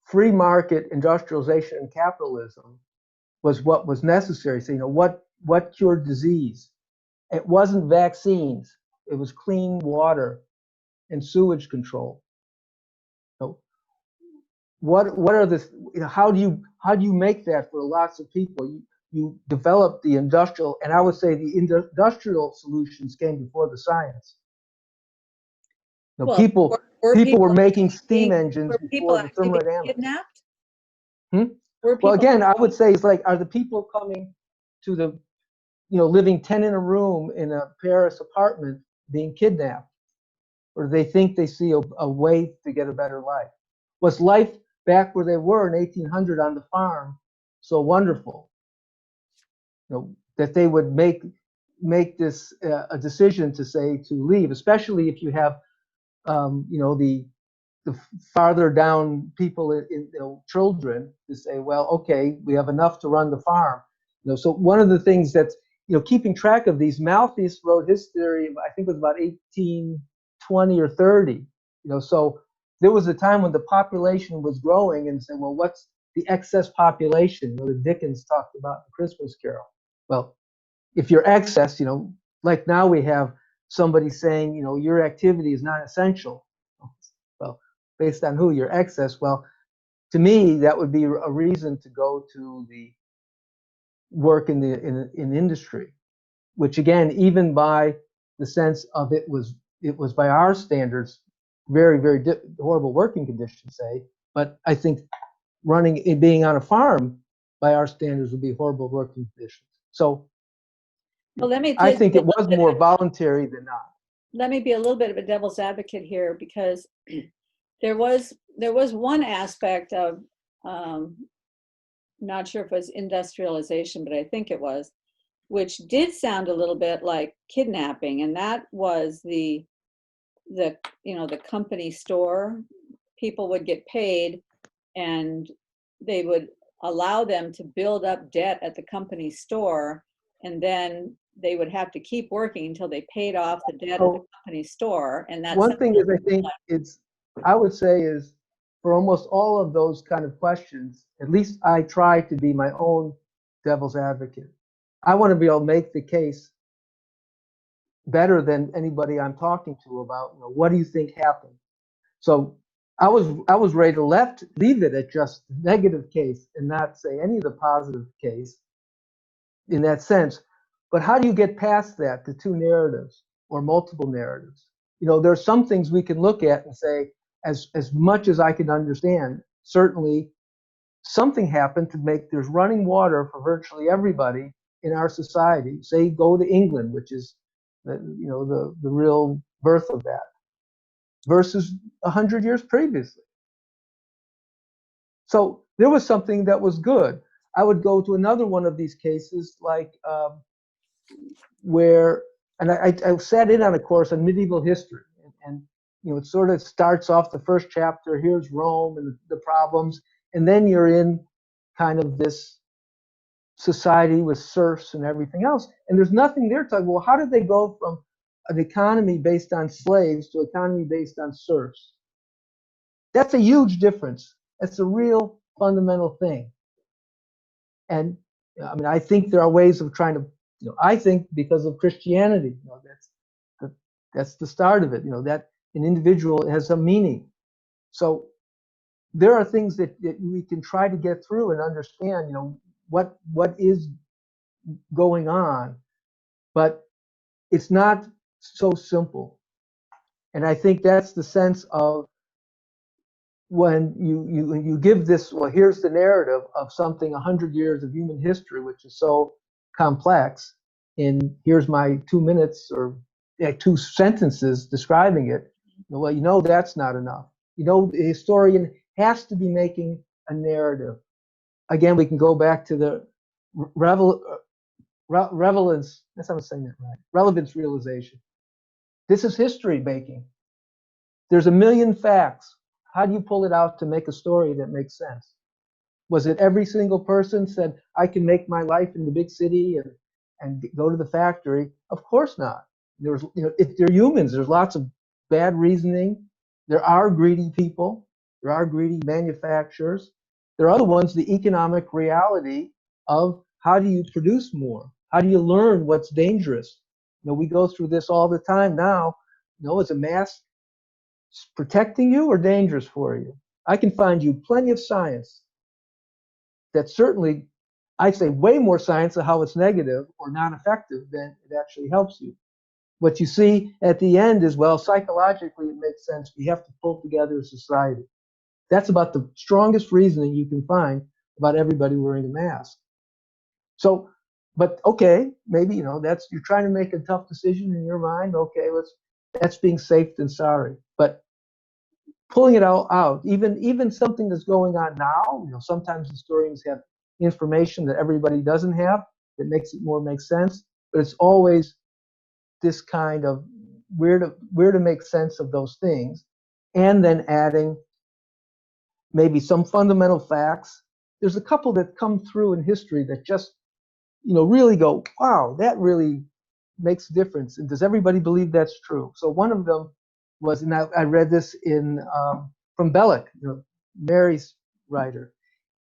Speaker 2: free market industrialization and capitalism was what was necessary. So, what cured disease? It wasn't vaccines. It was clean water and sewage control. What are the, how do you make that for lots of people? You develop the industrial, and I would say the industrial solutions came before the science.
Speaker 1: Well,
Speaker 2: people were making steam engines before the thermodynamics.
Speaker 1: Kidnapped?
Speaker 2: Well, again, I would say, it's like, are the people coming to the, living 10 in a room in a Paris apartment being kidnapped? Or do they think they see a way to get a better life? Was life back where they were in 1800 on the farm so wonderful, that they would make this a decision to leave, especially if you have, the farther down people, children, to say, well, okay, we have enough to run the farm. So one of the things that's, keeping track of these, Malthus wrote his theory, I think it was about 1820 or 30. So there was a time when the population was growing, and said, well, what's the excess population? That Dickens talked about in The Christmas Carol. Well, if you're excess, like now we have somebody saying, your activity is not essential. Well, based on who? Your excess. Well, to me, that would be a reason to go to the work in industry. which again, even by the sense of it was by our standards, very, very horrible working conditions, say. But I think being on a farm by our standards would be horrible working conditions. So
Speaker 1: well,
Speaker 2: I think it was more voluntary than not.
Speaker 1: Let me be a little bit of a devil's advocate here, because there was one aspect of, not sure if it was industrialization, but I think it was, which did sound a little bit like kidnapping, and that was the company store. People would get paid, and they would allow them to build up debt at the company store, and then they would have to keep working until they paid off the debt at the company store. And that's
Speaker 2: one thing is, I think I would say is, for almost all of those kind of questions, at least I try to be my own devil's advocate. I want to be able to make the case better than anybody I'm talking to about, what do you think happened? So I was ready to leave it at just negative case and not say any of the positive case in that sense. But how do you get past that to two narratives or multiple narratives? There are some things we can look at and say, as much as I can understand, certainly something happened to make there's running water for virtually everybody in our society. Say, go to England, which is the real birth of that, versus 100 years previously. So there was something that was good. I would go to another one of these cases, like where, and I sat in on a course on medieval history, and it sort of starts off the first chapter, here's Rome and the problems, and then you're in kind of this society with serfs and everything else, and there's nothing there talking, well, how did they go from an economy based on slaves to an economy based on serfs? That's a huge difference. That's a real fundamental thing. And I mean, I think there are ways of trying to, I think because of Christianity, that's the start of it, that an individual has a meaning. So there are things that we can try to get through and understand, what is going on, but it's not so simple. And I think that's the sense of when you give this, well, here's the narrative of something 100 years of human history, which is so complex, and here's my 2 minutes or 2 sentences describing it. Well, that's not enough. The historian has to be making a narrative. Again, we can go back to the relevance. That's how I'm saying that right. Relevance realization. This is history making. There's a million facts. How do you pull it out to make a story that makes sense? Was it every single person said, I can make my life in the big city and go to the factory? Of course not. There's, if they're humans, there's lots of bad reasoning. There are greedy people. There are greedy manufacturers. There are other ones, the economic reality of how do you produce more? How do you learn what's dangerous? We go through this all the time now. Is a mask protecting you or dangerous for you? I can find you plenty of science that certainly, I'd say way more science of how it's negative or non-effective than it actually helps you. What you see at the end is, well, psychologically it makes sense. We have to pull together a society. That's about the strongest reasoning you can find about everybody wearing a mask. So, but okay, maybe, that's, you're trying to make a tough decision in your mind. Okay, that's being safe than sorry. But pulling it all out, even something that's going on now, sometimes historians have information that everybody doesn't have that makes it more make sense, but it's always this kind of where to make sense of those things, and then adding maybe some fundamental facts. There's a couple that come through in history that just, really go, wow, that really makes a difference. And does everybody believe that's true? So one of them was, and I read this in from Belloc, Mary's writer,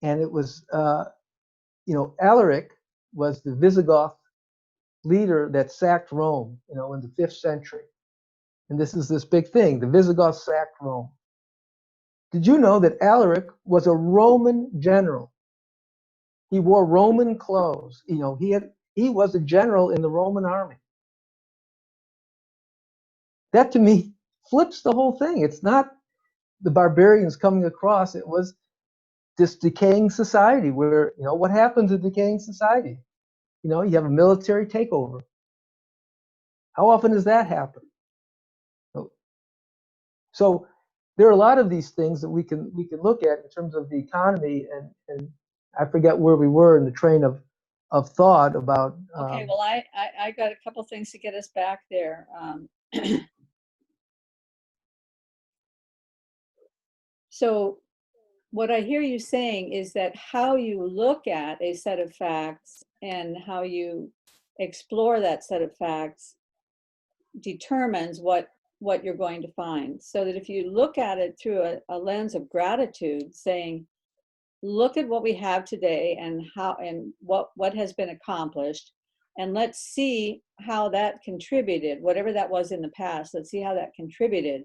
Speaker 2: and it was, Alaric was the Visigoth leader that sacked Rome, in the 5th century. And this is this big thing, the Visigoths sacked Rome. Did you know that Alaric was a Roman general? He wore Roman clothes. He He was a general in the Roman army. That to me flips the whole thing. It's not the barbarians coming across. It was this decaying society where, what happens in decaying society? You have a military takeover. How often does that happen? So there are a lot of these things that we can look at in terms of the economy, and I forget where we were in the train of thought about.
Speaker 1: Okay, well, I got a couple things to get us back there. So what I hear you saying is that how you look at a set of facts and how you explore that set of facts determines what you're going to find. So that if you look at it through a lens of gratitude, saying, look at what we have today and how and what has been accomplished, and let's see how that contributed, whatever that was in the past, let's see how that contributed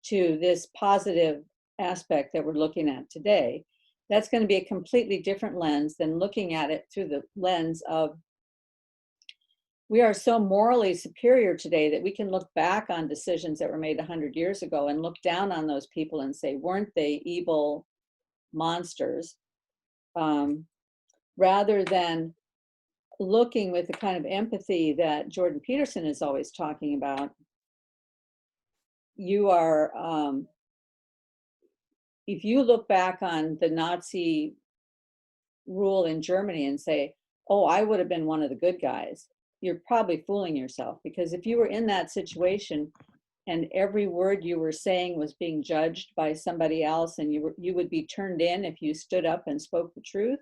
Speaker 1: to this positive aspect that we're looking at today. That's going to be a completely different lens than looking at it through the lens of, we are so morally superior today that we can look back on decisions that were made 100 years ago and look down on those people and say, weren't they evil monsters? Rather than looking with the kind of empathy that Jordan Peterson is always talking about. You are, if you look back on the Nazi rule in Germany and say, oh, I would have been one of the good guys, you're probably fooling yourself, because if you were in that situation and every word you were saying was being judged by somebody else, and you would be turned in if you stood up and spoke the truth,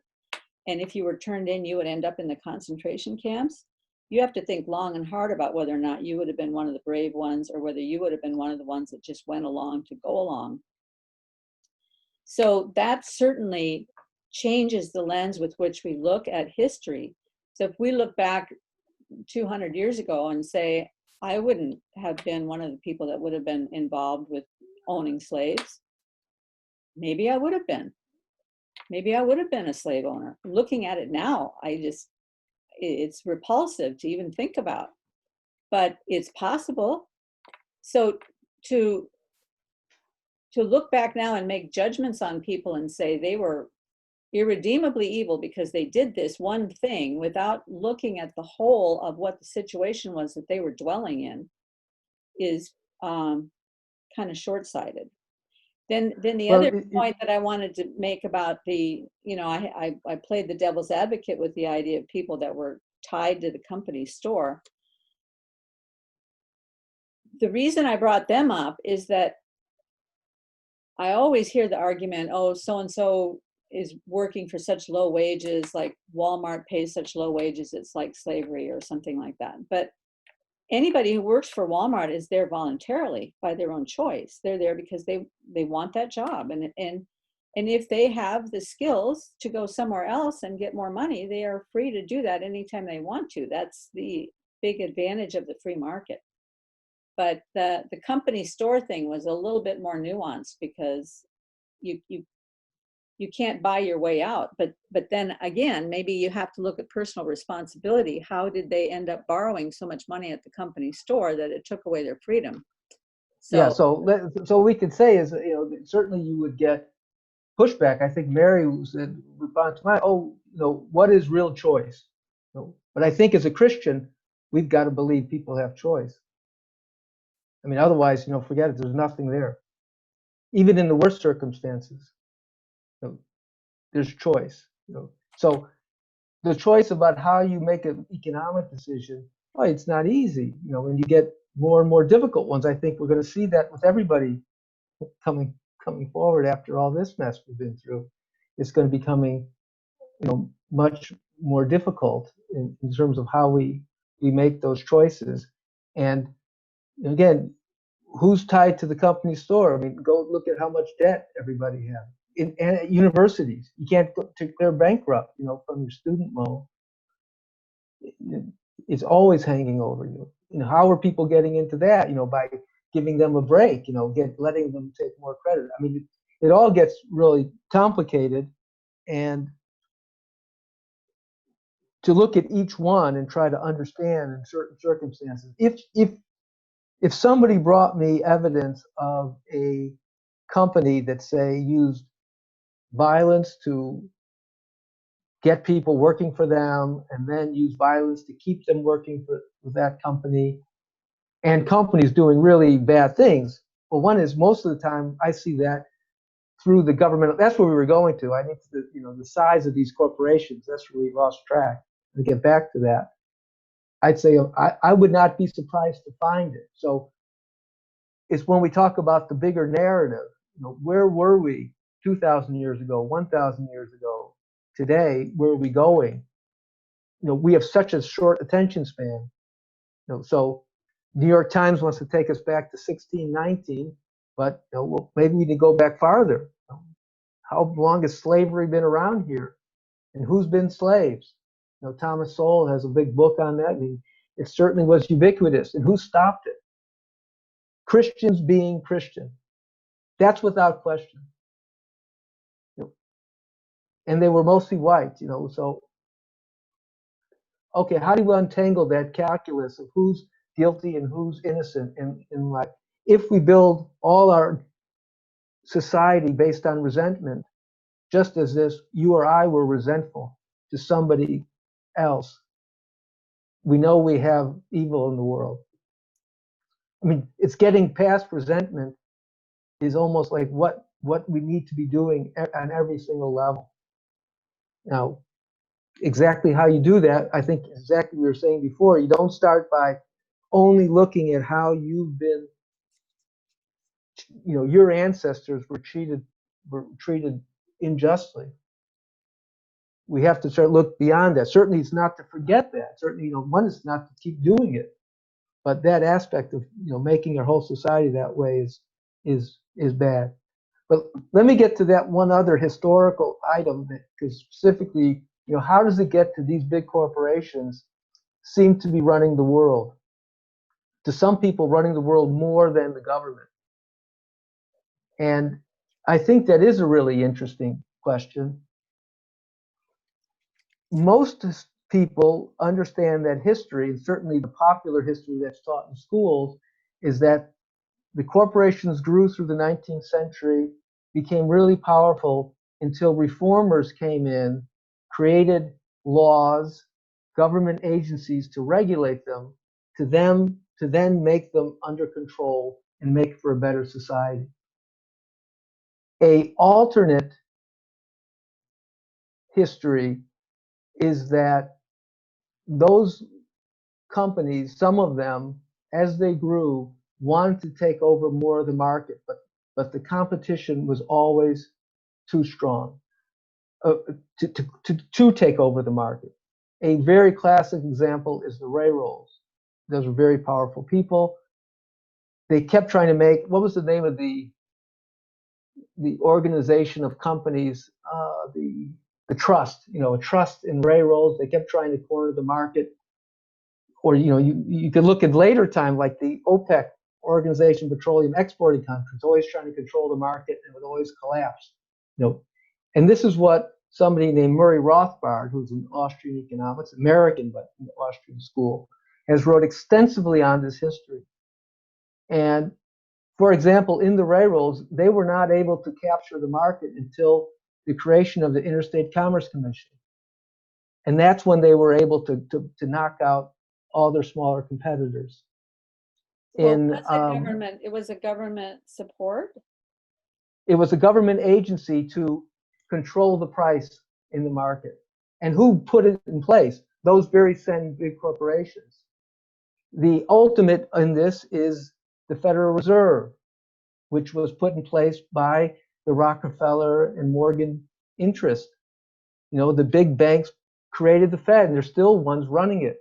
Speaker 1: and if you were turned in, you would end up in the concentration camps. You have to think long and hard about whether or not you would have been one of the brave ones, or whether you would have been one of the ones that just went along to go along. So that certainly changes the lens with which we look at history. So if we look back 200 years ago and say, I wouldn't have been one of the people that would have been involved with owning slaves. Maybe I would have been. Maybe I would have been a slave owner. Looking at it now, it's repulsive to even think about, but it's possible. So to look back now and make judgments on people and say they were irredeemably evil because they did this one thing without looking at the whole of what the situation was that they were dwelling in is kind of short-sighted. Then the other point that I wanted to make about the, I played the devil's advocate with the idea of people that were tied to the company store. The reason I brought them up is that I always hear the argument, oh, so-and-so is working for such low wages, like Walmart pays such low wages, it's like slavery or something like that. But anybody who works for Walmart is there voluntarily by their own choice. They're there because they want that job. And if they have the skills to go somewhere else and get more money, they are free to do that anytime they want to. That's the big advantage of the free market. But the company store thing was a little bit more nuanced, because you can't buy your way out. But then again, maybe you have to look at personal responsibility. How did they end up borrowing so much money at the company store that it took away their freedom?
Speaker 2: So we could say is, certainly you would get pushback. I think Mary said, respond to my, what is real choice? But I think as a Christian, we've got to believe people have choice. I mean, otherwise, forget it. There's nothing there. Even in the worst circumstances, there's choice. So the choice about how you make an economic decision, it's not easy. When you get more and more difficult ones, I think we're going to see that with everybody coming forward after all this mess we've been through. It's going to be becoming, much more difficult in terms of how we make those choices. And again, who's tied to the company store? I mean, go look at how much debt everybody has. In universities, you can't declare bankrupt, from your student loan. It's always hanging over you. How are people getting into that? By giving them a break, letting them take more credit. I mean, it all gets really complicated. And to look at each one and try to understand in certain circumstances. If somebody brought me evidence of a company that, say, used violence to get people working for them and then use violence to keep them working for that company, and companies doing really bad things, well, one is most of the time I see that through the government. That's where we were going to. I think the size of these corporations, that's where we lost track. To get back to that, I'd say I would not be surprised to find it. So it's when we talk about the bigger narrative, where were we 2,000 years ago, 1,000 years ago, today, where are we going? We have such a short attention span. So New York Times wants to take us back to 1619, but well, maybe we need to go back farther. How long has slavery been around here? And who's been slaves? Thomas Sowell has a big book on that. I mean, it certainly was ubiquitous. And who stopped it? Christians being Christian. That's without question. And they were mostly white, so okay, how do you untangle that calculus of who's guilty and who's innocent in life? If we build all our society based on resentment, just as this you or I were resentful to somebody else, we know we have evil in the world. I mean, it's getting past resentment is almost like what we need to be doing on every single level. Now, exactly how you do that, I think exactly what we were saying before, you don't start by only looking at how you've been, your ancestors were treated unjustly. We have to start look beyond that. Certainly it's not to forget that. Certainly, one is not to keep doing it. But that aspect of making our whole society that way is bad. But let me get to that one other historical item, because specifically, how does it get to these big corporations seem to be running the world? To some people, running the world more than the government. And I think that is a really interesting question. Most people understand that history, and certainly the popular history that's taught in schools, is that the corporations grew through the 19th century, became really powerful until reformers came in, created laws, government agencies to regulate them, to then make them under control and make for a better society. An alternate history is that those companies, some of them, as they grew, wanted to take over more of the market, but the competition was always too strong to take over the market. A very classic example is the railroads. Those were very powerful people. They kept trying to make, what was the name of the organization of companies, the trust, a trust in railroads. They kept trying to corner the market. Or, you could look at later time, like the OPEC, Organization of Petroleum Exporting Countries, always trying to control the market and would always collapse. And this is what somebody named Murray Rothbard, who's in Austrian Economics, American, but in the Austrian school, has wrote extensively on this history. And for example, in the railroads, they were not able to capture the market until the creation of the Interstate Commerce Commission. And that's when they were able to knock out all their smaller competitors.
Speaker 1: It was a government support?
Speaker 2: It was a government agency to control the price in the market. And who put it in place? Those very same big corporations. The ultimate in this is the Federal Reserve, which was put in place by the Rockefeller and Morgan interest. The big banks created the Fed, and they're still ones running it.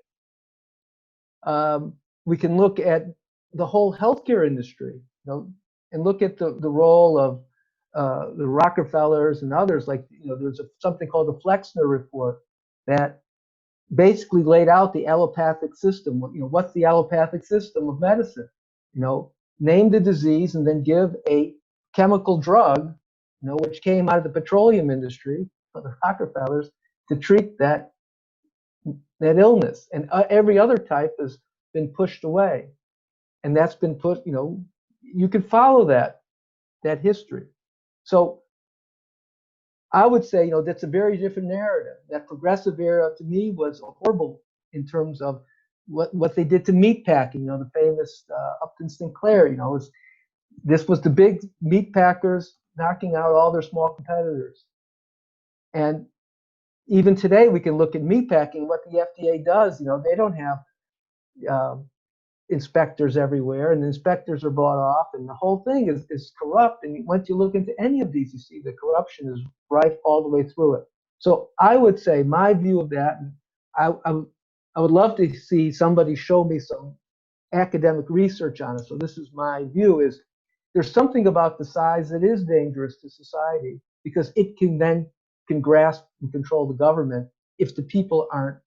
Speaker 2: We can look at the whole healthcare industry, and look at the role of the Rockefellers and others. Like, there's something called the Flexner Report that basically laid out the allopathic system. What's the allopathic system of medicine? Name the disease and then give a chemical drug, which came out of the petroleum industry, of the Rockefellers, to treat that that illness, and every other type has been pushed away, and that's been put. You can follow that history. So I would say, that's a very different narrative. That progressive era to me was horrible in terms of what they did to meatpacking. The famous Upton Sinclair. This was the big meat packers knocking out all their small competitors. And even today, we can look at meatpacking, what the FDA does. They don't have inspectors everywhere, and the inspectors are bought off, and the whole thing is corrupt. And once you look into any of these, you see the corruption is rife all the way through it. So I would say my view of that, and I would love to see somebody show me some academic research on it. So this is my view: is there's something about the size that is dangerous to society, because it can grasp and control the government if the people aren't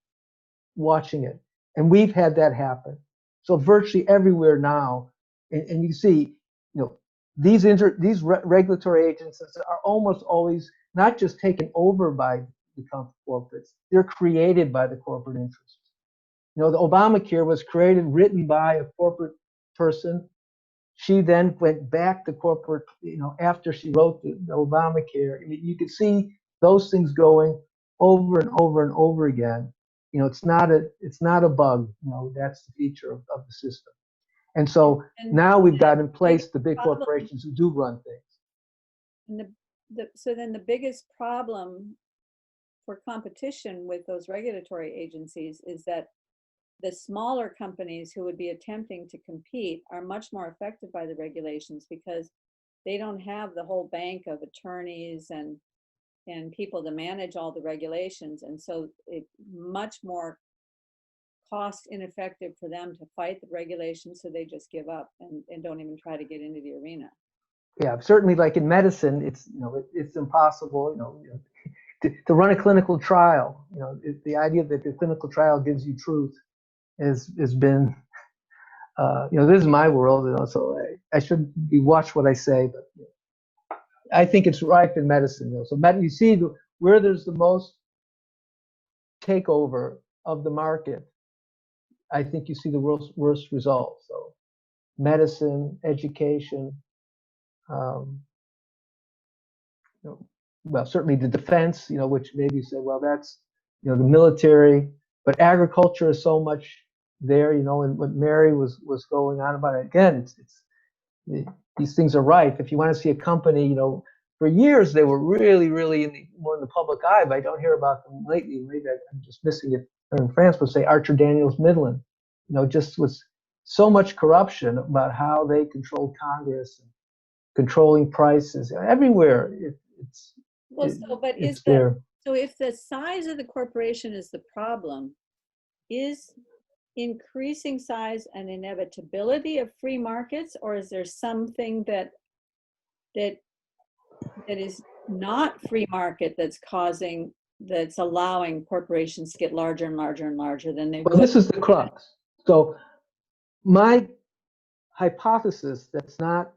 Speaker 2: watching it. And we've had that happen. So virtually everywhere now, and you see, these regulatory agencies are almost always not just taken over by the corporates, they're created by the corporate interests. The Obamacare was written by a corporate person. She then went back to corporate, after she wrote the Obamacare. You could see those things going over and over and over again. It's not a bug. That's the feature of the system. And so now we've got in place the big corporations who do run things.
Speaker 1: And so then the biggest problem for competition with those regulatory agencies is that the smaller companies who would be attempting to compete are much more affected by the regulations, because they don't have the whole bank of attorneys and people to manage all the regulations. And so it's much more cost ineffective for them to fight the regulations, so they just give up and don't even try to get into the arena.
Speaker 2: Yeah, certainly, like in medicine, it's impossible, to run a clinical trial. The idea that the clinical trial gives you truth has been, this is my world, so I shouldn't watch what I say, but I think it's rife in medicine. So you see where there's the most takeover of the market, I think you see the worst results. So medicine, education, well, certainly the defense, which maybe you say, well, that's, the military, but agriculture is so much there, and what Mary was going on about it. Again, these things are rife. If you want to see a company, for years they were really, really more in the public eye, but I don't hear about them lately. Maybe I'm just missing it. In France, we'll say Archer Daniels Midland, just was so much corruption about how they controlled Congress and controlling prices everywhere.
Speaker 1: So if the size of the corporation is the problem, is increasing size an inevitability of free markets, or is there something that is not free market that's allowing corporations to get larger and larger and larger than they?
Speaker 2: Well, this is the crux. So my hypothesis that's not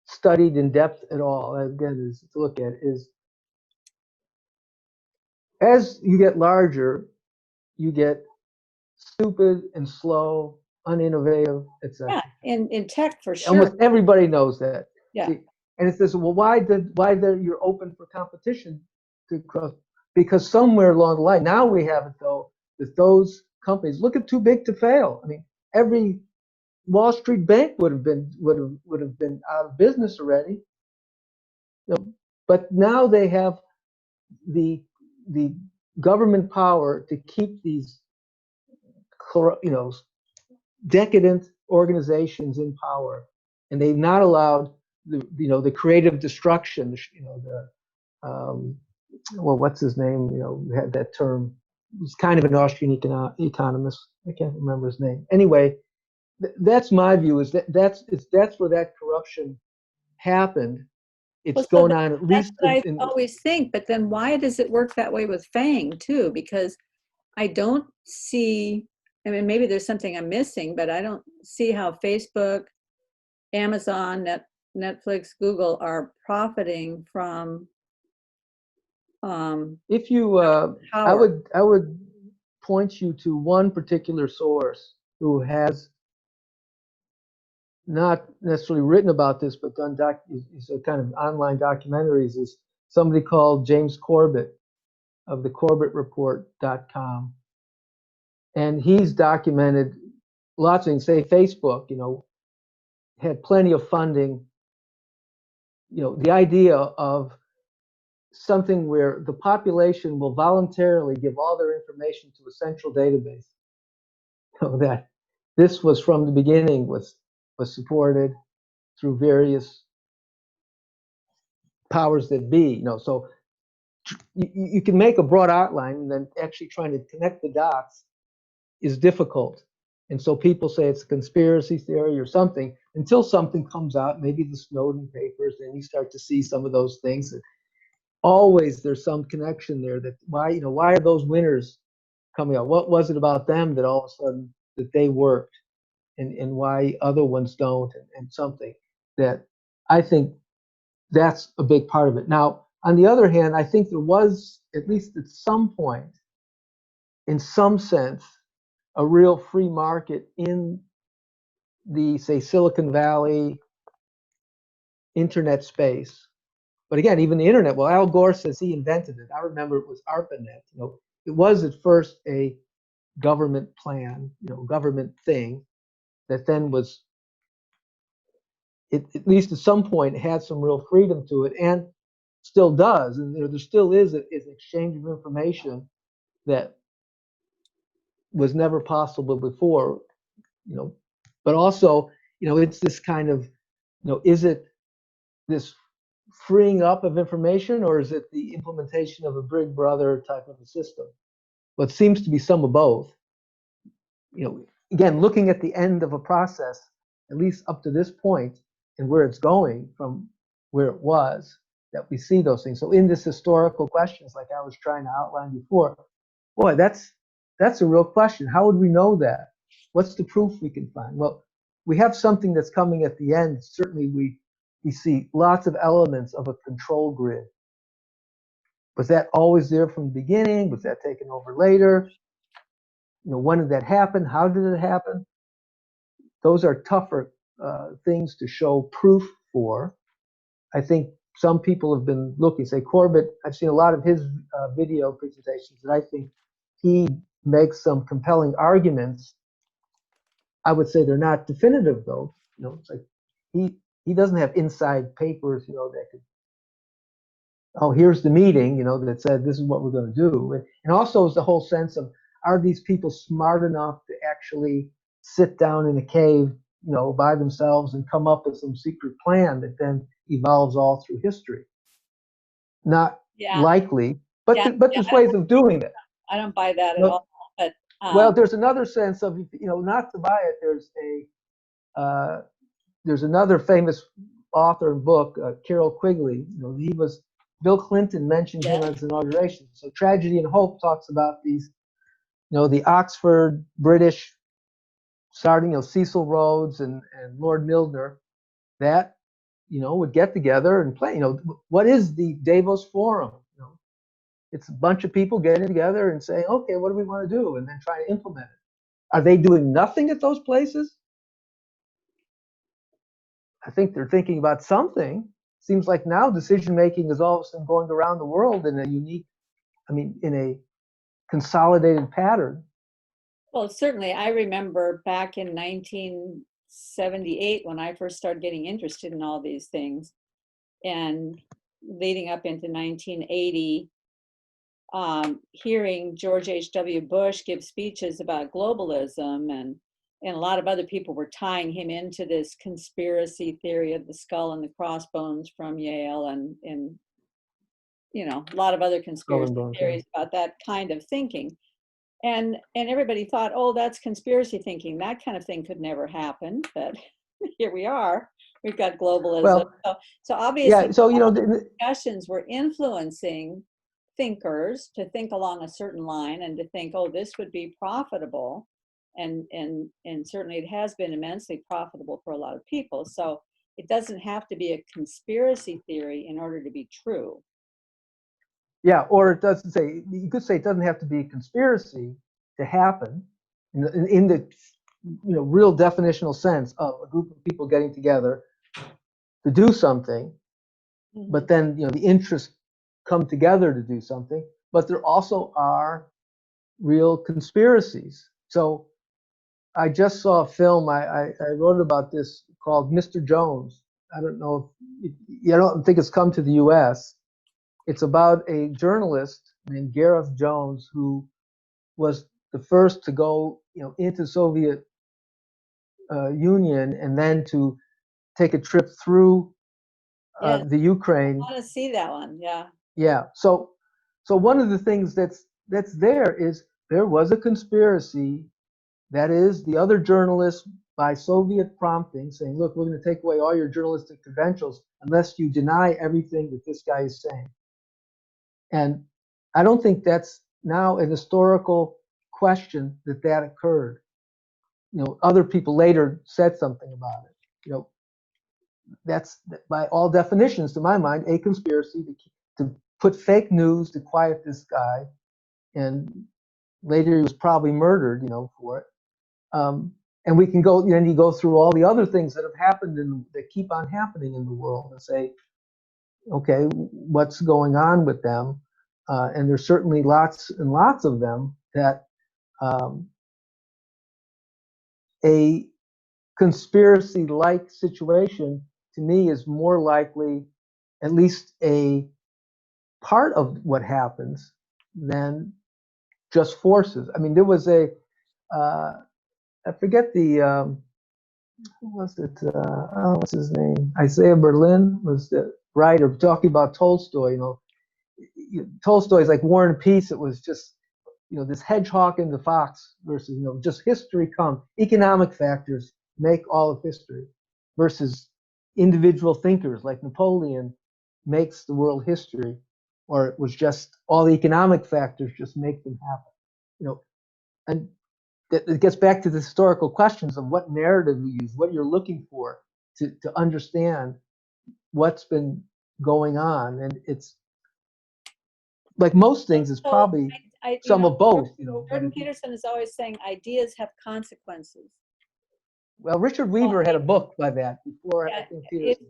Speaker 2: studied in depth at all, again, is to look at is, as you get larger, you get stupid and slow, uninnovative, etc.
Speaker 1: Yeah, in tech for sure.
Speaker 2: Almost everybody knows that.
Speaker 1: Yeah.
Speaker 2: See, and it says, well, why you're open for competition to cross? Because somewhere along the line, now we have it though, that those companies look at too big to fail. I mean, every Wall Street bank would have been out of business already. But now they have the government power to keep these decadent organizations in power, and they've not allowed the creative destruction. What's his name? Had that term. He's kind of an Austrian economist. I can't remember his name. Anyway, that's my view. Is that's where that corruption happened. It's going on at least.
Speaker 1: That's what I always think. But then why does it work that way with FANG too? Because I don't see. I mean, maybe there's something I'm missing, but I don't see how Facebook, Amazon, Netflix, Google are profiting from.
Speaker 2: If you, I would points you to one particular source who has not necessarily written about this, but done is a kind of online documentaries, is somebody called James Corbett of the CorbettReport.com. And he's documented lots of things. Say Facebook, had plenty of funding. The idea of something where the population will voluntarily give all their information to a central database. That this was from the beginning was supported through various powers that be. So you can make a broad outline, and then actually trying to connect the dots is difficult. And so people say it's a conspiracy theory or something until something comes out, maybe the Snowden papers, and you start to see some of those things. That always there's some connection there. That why are those winners coming out? What was it about them that all of a sudden that they worked, and why other ones don't, and something that I think that's a big part of it. Now, on the other hand, I think there was, at least at some point, in some sense, a real free market in the, say, Silicon Valley internet space. But again, even the internet, well, Al Gore says he invented it. I remember it was ARPANET. It was at first a government plan, government thing that then was, at least at some point, had some real freedom to it, and still does. And there still is an exchange of information that was never possible before, but also, it's this kind of, is it this freeing up of information, or is it the implementation of a Big Brother type of a system? Well, it seems to be some of both. Again, looking at the end of a process, at least up to this point, and where it's going from where it was, that we see those things. So in this historical questions, like I was trying to outline before, boy, that's a real question. How would we know that? What's the proof we can find? Well, we have something that's coming at the end. Certainly we see lots of elements of a control grid. Was that always there from the beginning? Was that taken over later? When did that happen? How did it happen? Those are tougher things to show proof for. I think some people have been looking, say Corbett, I've seen a lot of his video presentations, and I think he makes some compelling arguments. I would say they're not definitive, though. It's like he doesn't have inside papers, that could, oh, here's the meeting, that said this is what we're going to do. And also is the whole sense of, are these people smart enough to actually sit down in a cave, by themselves and come up with some secret plan that then evolves all through history? Not likely, but there's ways of doing it.
Speaker 1: I don't buy that at all. But
Speaker 2: well, there's another sense of, not to buy it. There's another famous author and book, Carroll Quigley. Bill Clinton mentioned him as inauguration. So Tragedy and Hope talks about these, the Oxford British, starting, Cecil Rhodes and Lord Milner, that, would get together and play. What is the Davos Forum? It's a bunch of people getting together and saying, okay, what do we want to do? And then trying to implement it. Are they doing nothing at those places? I think they're thinking about something. Seems like now decision-making is all of a sudden going around the world in a consolidated pattern.
Speaker 1: Well, certainly, I remember back in 1978 when I first started getting interested in all these things, and leading up into 1980, hearing George H.W. Bush give speeches about globalism, and a lot of other people were tying him into this conspiracy theory of the skull and the crossbones from Yale, and a lot of other conspiracy theories about that kind of thinking. And everybody thought, oh, that's conspiracy thinking. That kind of thing could never happen. But here we are. We've got globalism.
Speaker 2: Well,
Speaker 1: so obviously,
Speaker 2: yeah. So
Speaker 1: discussions were influencing thinkers to think along a certain line and to think, oh, this would be profitable, and certainly it has been immensely profitable for a lot of people. So it doesn't have to be a conspiracy theory in order to be true.
Speaker 2: Yeah, or it doesn't say, you could say it doesn't have to be a conspiracy. to happen in the real definitional sense of a group of people getting together to do something, but then the interests come together to do something. But there also are real conspiracies. So I just saw a film, I wrote about this, called Mr. Jones. I don't know if I don't think it's come to the US. It's about a journalist named Gareth Jones who was the first to go into Soviet Union and then to take a trip through
Speaker 1: Yeah,
Speaker 2: the Ukraine.
Speaker 1: I want to see that one. Yeah.
Speaker 2: Yeah. So one of the things that's there is there was a conspiracy. That is, the other journalists, by Soviet prompting, saying, look, we're going to take away all your journalistic credentials unless you deny everything that this guy is saying. And I don't think that's now an historical question that occurred. Other people later said something about it. That's, by all definitions, to my mind, a conspiracy to put fake news to quiet this guy. And later he was probably murdered, for it. And we can go, then you go through all the other things that have happened and that keep on happening in the world and say, okay, what's going on with them? And there's certainly lots and lots of them that a conspiracy-like situation, to me, is more likely, at least a part of what happens, than just forces. I mean, there was I forget the, who was it? What's his name? Isaiah Berlin was the writer talking about Tolstoy. Tolstoy is like War and Peace. It was just, this hedgehog and the fox versus, just history economic factors make all of history versus individual thinkers like Napoleon makes the world history, or it was just all the economic factors just make them happen. And it gets back to the historical questions of what narrative you use, what you're looking for to understand what's been going on. And it's like most things, it's probably some of both.
Speaker 1: Jordan Peterson is always saying ideas have consequences.
Speaker 2: Well, Richard Weaver had a book by that before.
Speaker 1: Yeah,
Speaker 2: I think Peterson.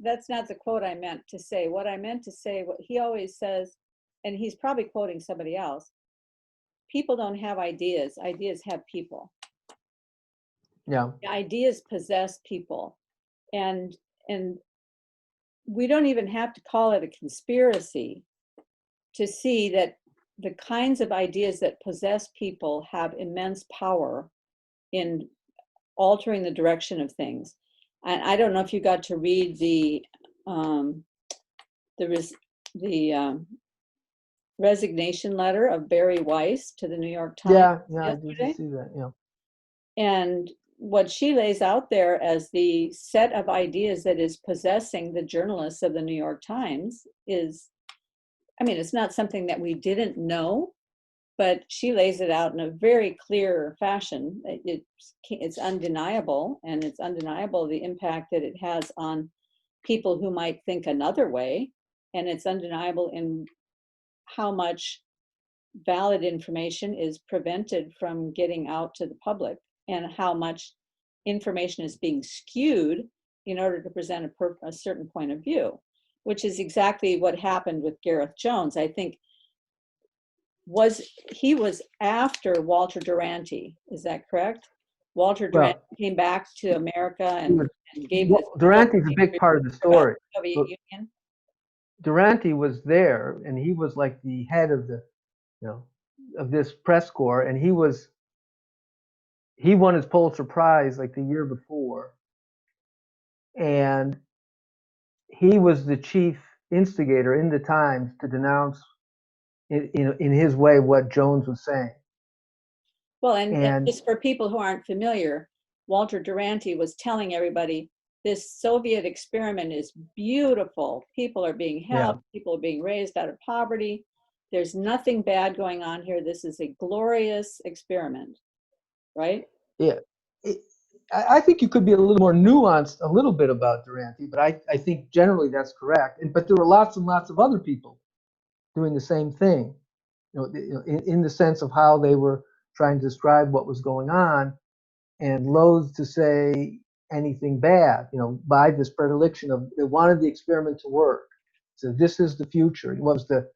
Speaker 1: That's not the quote I meant to say. What I meant to say, what he always says, and he's probably quoting somebody else, people don't have ideas. Ideas have people.
Speaker 2: Yeah.
Speaker 1: Ideas possess people. And we don't even have to call it a conspiracy to see that the kinds of ideas that possess people have immense power in altering the direction of things. And I don't know if you got to read the resignation letter of Barry Weiss to the New York Times.
Speaker 2: Yeah, I did see that. Yeah.
Speaker 1: And what she lays out there as the set of ideas that is possessing the journalists of the New York Times is, I mean, it's not something that we didn't know, but she lays it out in a very clear fashion. It's undeniable, and it's undeniable the impact that it has on people who might think another way, and it's undeniable in how much valid information is prevented from getting out to the public, and how much information is being skewed in order to present a certain point of view, which is exactly what happened with Gareth Jones. I think he was after Walter Duranty. Is that correct? Walter Duranty came back to America and gave this.
Speaker 2: Duranty's a big part of the story.
Speaker 1: Soviet Union.
Speaker 2: Duranty was there, and he was like the head of the, of this press corps, and he won his Pulitzer Prize like the year before, and he was the chief instigator in the Times to denounce, in his way, what Jones was saying.
Speaker 1: Well, and just for people who aren't familiar, Walter Duranty was telling everybody, this Soviet experiment is beautiful. People are being helped. Yeah. People are being raised out of poverty. There's nothing bad going on here. This is a glorious experiment, right?
Speaker 2: Yeah. I think you could be a little more nuanced a little bit about Duranty, but I think generally that's correct. But there were lots and lots of other people doing the same thing, in the sense of how they were trying to describe what was going on, and loath to say anything bad, by this predilection of they wanted the experiment to work. So this is the future. What was the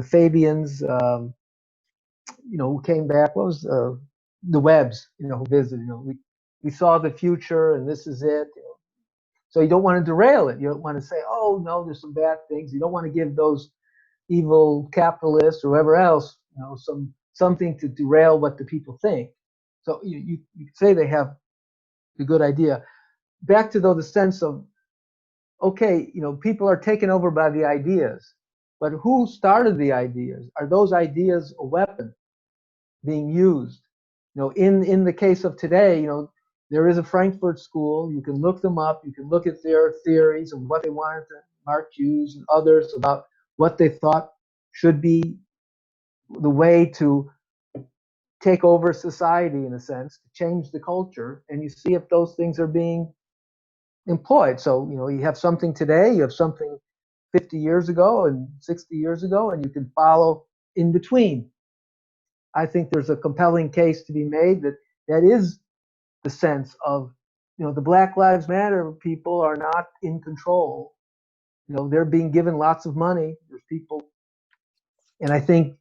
Speaker 2: Fabians, who came back? What was the Webbs, who visited? We saw the future, and this is it. So you don't want to derail it. You don't want to say, oh no, there's some bad things. You don't want to give those evil capitalists or whoever else, something to derail what the people think. So you say they have a good idea. Back to though the sense of, okay, people are taken over by the ideas, but who started the ideas? Are those ideas a weapon being used? In the case of today, there is a Frankfurt School. You can look them up. You can look at their theories and what they wanted to, Mark Hughes and others, about what they thought should be the way to take over society, in a sense, to change the culture, and you see if those things are being employed. So, you have something today, you have something 50 years ago and 60 years ago, and you can follow in between. I think there's a compelling case to be made that is the sense of, the Black Lives Matter people are not in control. They're being given lots of money. There's people, and I think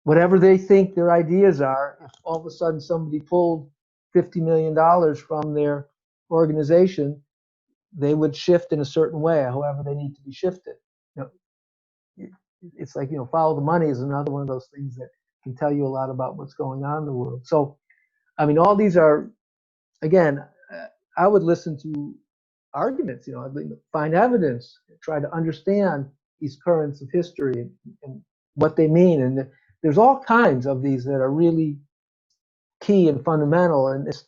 Speaker 2: whatever they think their ideas are, if all of a sudden somebody pulled $50 million from their organization, they would shift in a certain way, however they need to be shifted. It's like, follow the money is another one of those things that can tell you a lot about what's going on in the world. So, all these are, again, I would listen to arguments, find evidence, try to understand these currents of history and what they mean. And there's all kinds of these that are really key and fundamental. And it's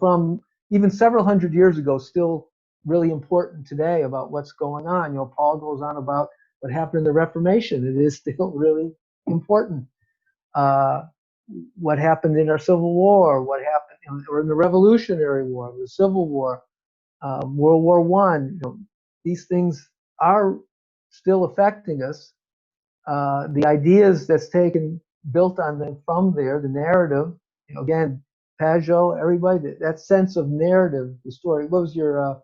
Speaker 2: from even several hundred years ago, still really important today about what's going on. Paul goes on about what happened in the Reformation. It is still really important. What happened in our Civil War, what happened or in the Revolutionary War, the Civil War, World War I. These things are still affecting us. The ideas that's built on them from there, the narrative, again, Pajot, everybody, that sense of narrative, the story. What was your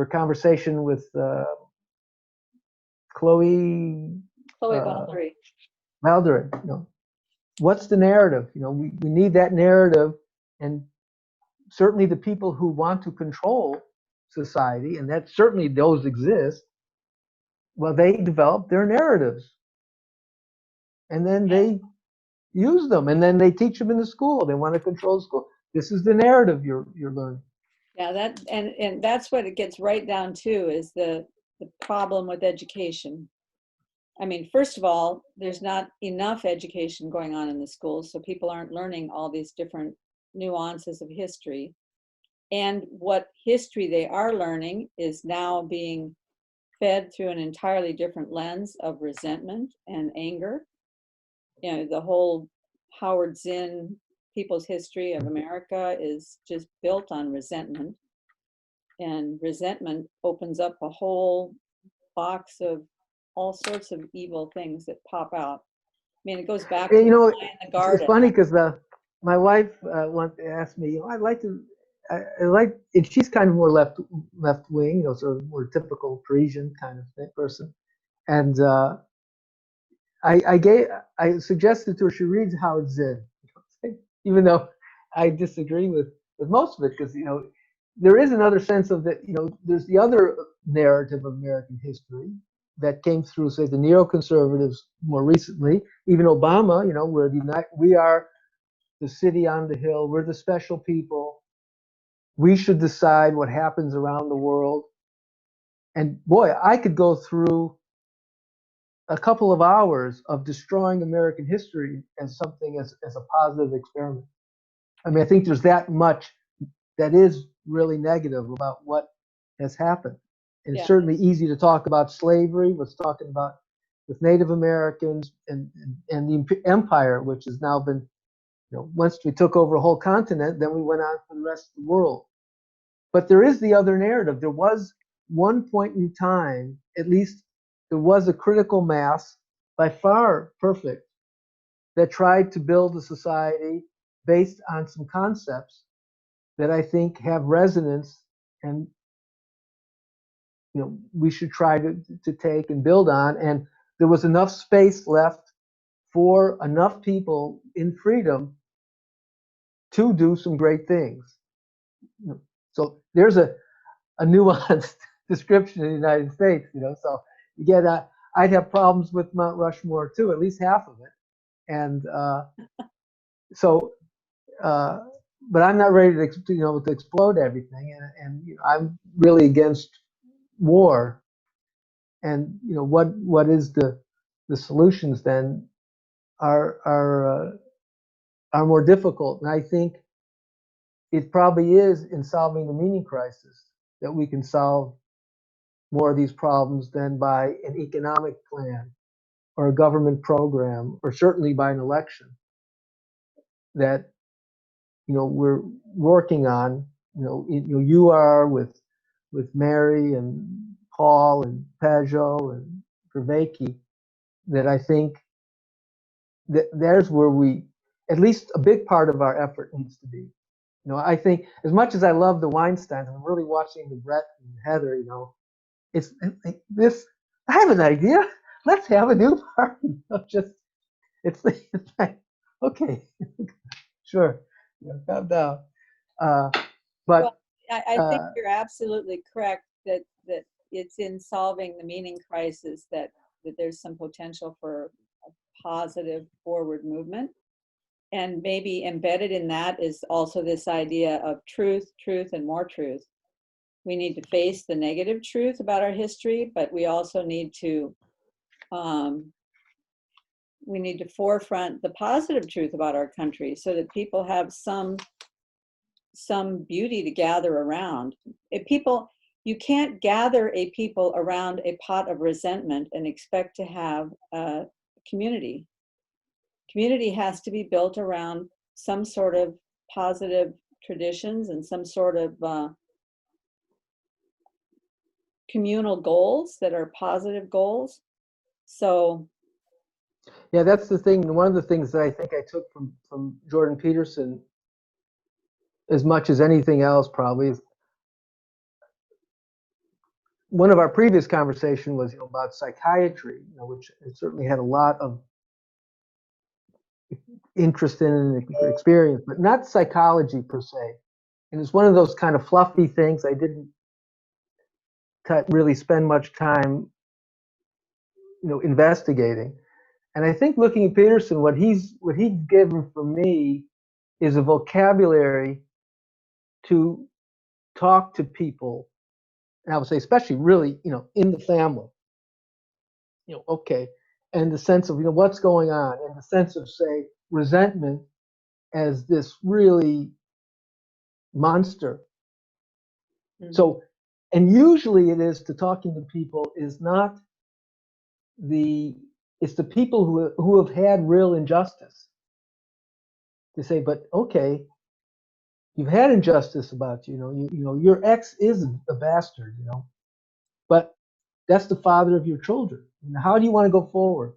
Speaker 2: conversation with Chloe
Speaker 1: Valdary.
Speaker 2: Valdary, what's the narrative? We need that narrative, and certainly the people who want to control society, and that certainly those exist, well, they develop their narratives, and then they use them, and then they teach them in the school. They want to control the school. This is the narrative you're learning.
Speaker 1: Yeah, that and that's what it gets right down to, is the problem with education. First of all, there's not enough education going on in the schools, so people aren't learning all these different nuances of history. And what history they are learning is now being fed through an entirely different lens of resentment and anger. The whole Howard Zinn People's History of America is just built on resentment. And resentment opens up a whole box of all sorts of evil things that pop out. It goes back to the garden.
Speaker 2: It's funny because my wife once asked me, I'd like to, I like, and she's kind of more left wing, sort of more typical Parisian kind of person. And I suggested to her she reads Howard Zinn, even though I disagree with most of it, because there is another sense of that. There's the other narrative of American history that came through, say, the neoconservatives more recently, even Obama. We are the city on the hill. We're the special people. We should decide what happens around the world. And boy, I could go through a couple of hours of destroying American history as something as a positive experiment. I think there's that much that is really negative about what has happened. And it's certainly easy to talk about slavery, what's talking about with Native Americans and the empire, which has now been, once we took over a whole continent, then we went on for the rest of the world. But there is the other narrative. There was one point in time, at least there was a critical mass, by far perfect, that tried to build a society based on some concepts that I think have resonance, and we should try to take and build on. And there was enough space left for enough people in freedom to do some great things. So there's a nuanced description in the United States, so you get I'd have problems with Mount Rushmore too, at least half of it. And but I'm not ready to explode everything, and I'm really against war. And what is the solutions then are more difficult. And I think it probably is in solving the meaning crisis that we can solve more of these problems than by an economic plan or a government program, or certainly by an election that we're working on. You are with Mary and Paul and Pajot and Vervaeke, that I think that there's where at least a big part of our effort needs to be. I think as much as I love the Weinsteins, I'm really watching the Brett and Heather. It's this. I have an idea. Let's have a new party. It's like, okay, sure, calm down. But
Speaker 1: I think you're absolutely correct that it's in solving the meaning crisis that there's some potential for a positive forward movement. And maybe embedded in that is also this idea of truth, and more truth. We need to face the negative truth about our history, but we also need to forefront the positive truth about our country, so that people have some beauty to gather around. You can't gather a people around a pot of resentment and expect to have a community. Community has to be built around some sort of positive traditions and some sort of communal goals that are positive goals. So
Speaker 2: yeah, that's the thing. One of the things that I think I took from Jordan Peterson, as much as anything else, probably, is one of our previous conversation was about psychiatry, which certainly had a lot of interest in and experience, but not psychology per se. And it's one of those kind of fluffy things I didn't really spend much time, investigating. And I think looking at Peterson, what he's given for me is a vocabulary to talk to people, and I would say especially really, in the family. Okay, and the sense of what's going on, and the sense of, say, resentment as this really monster. Mm-hmm. So, and usually it is to talking to people is not it's the people who have had real injustice, to say, but okay, you've had injustice about you, your ex is a bastard, but that's the father of your children. How do you want to go forward?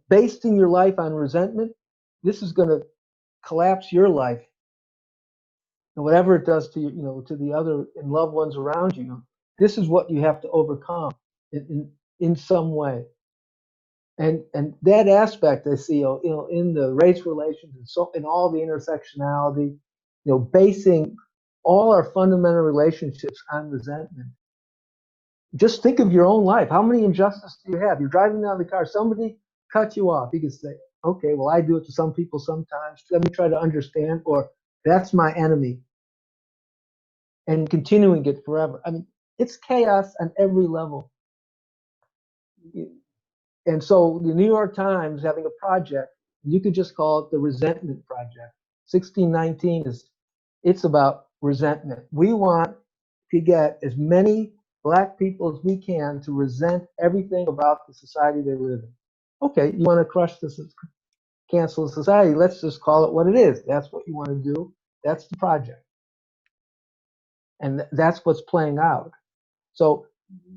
Speaker 2: Basing your life on resentment, this is going to collapse your life. And whatever it does to you, to the other and loved ones around you, this is what you have to overcome in some way. And that aspect I see, in the race relations and so in all the intersectionality, basing all our fundamental relationships on resentment. Just think of your own life. How many injustices do you have? You're driving down the car, somebody cut you off. You can say, okay, well, I do it to some people sometimes. Let me try to understand, or that's my enemy. And continuing it forever. I mean, it's chaos on every level. And so the New York Times having a project, you could just call it the Resentment Project. 1619 it's about resentment. We want to get as many Black people as we can to resent everything about the society they live in. Okay, you want to crush this, cancel society, let's just call it what it is. That's what you want to do. That's the project. And that's what's playing out. So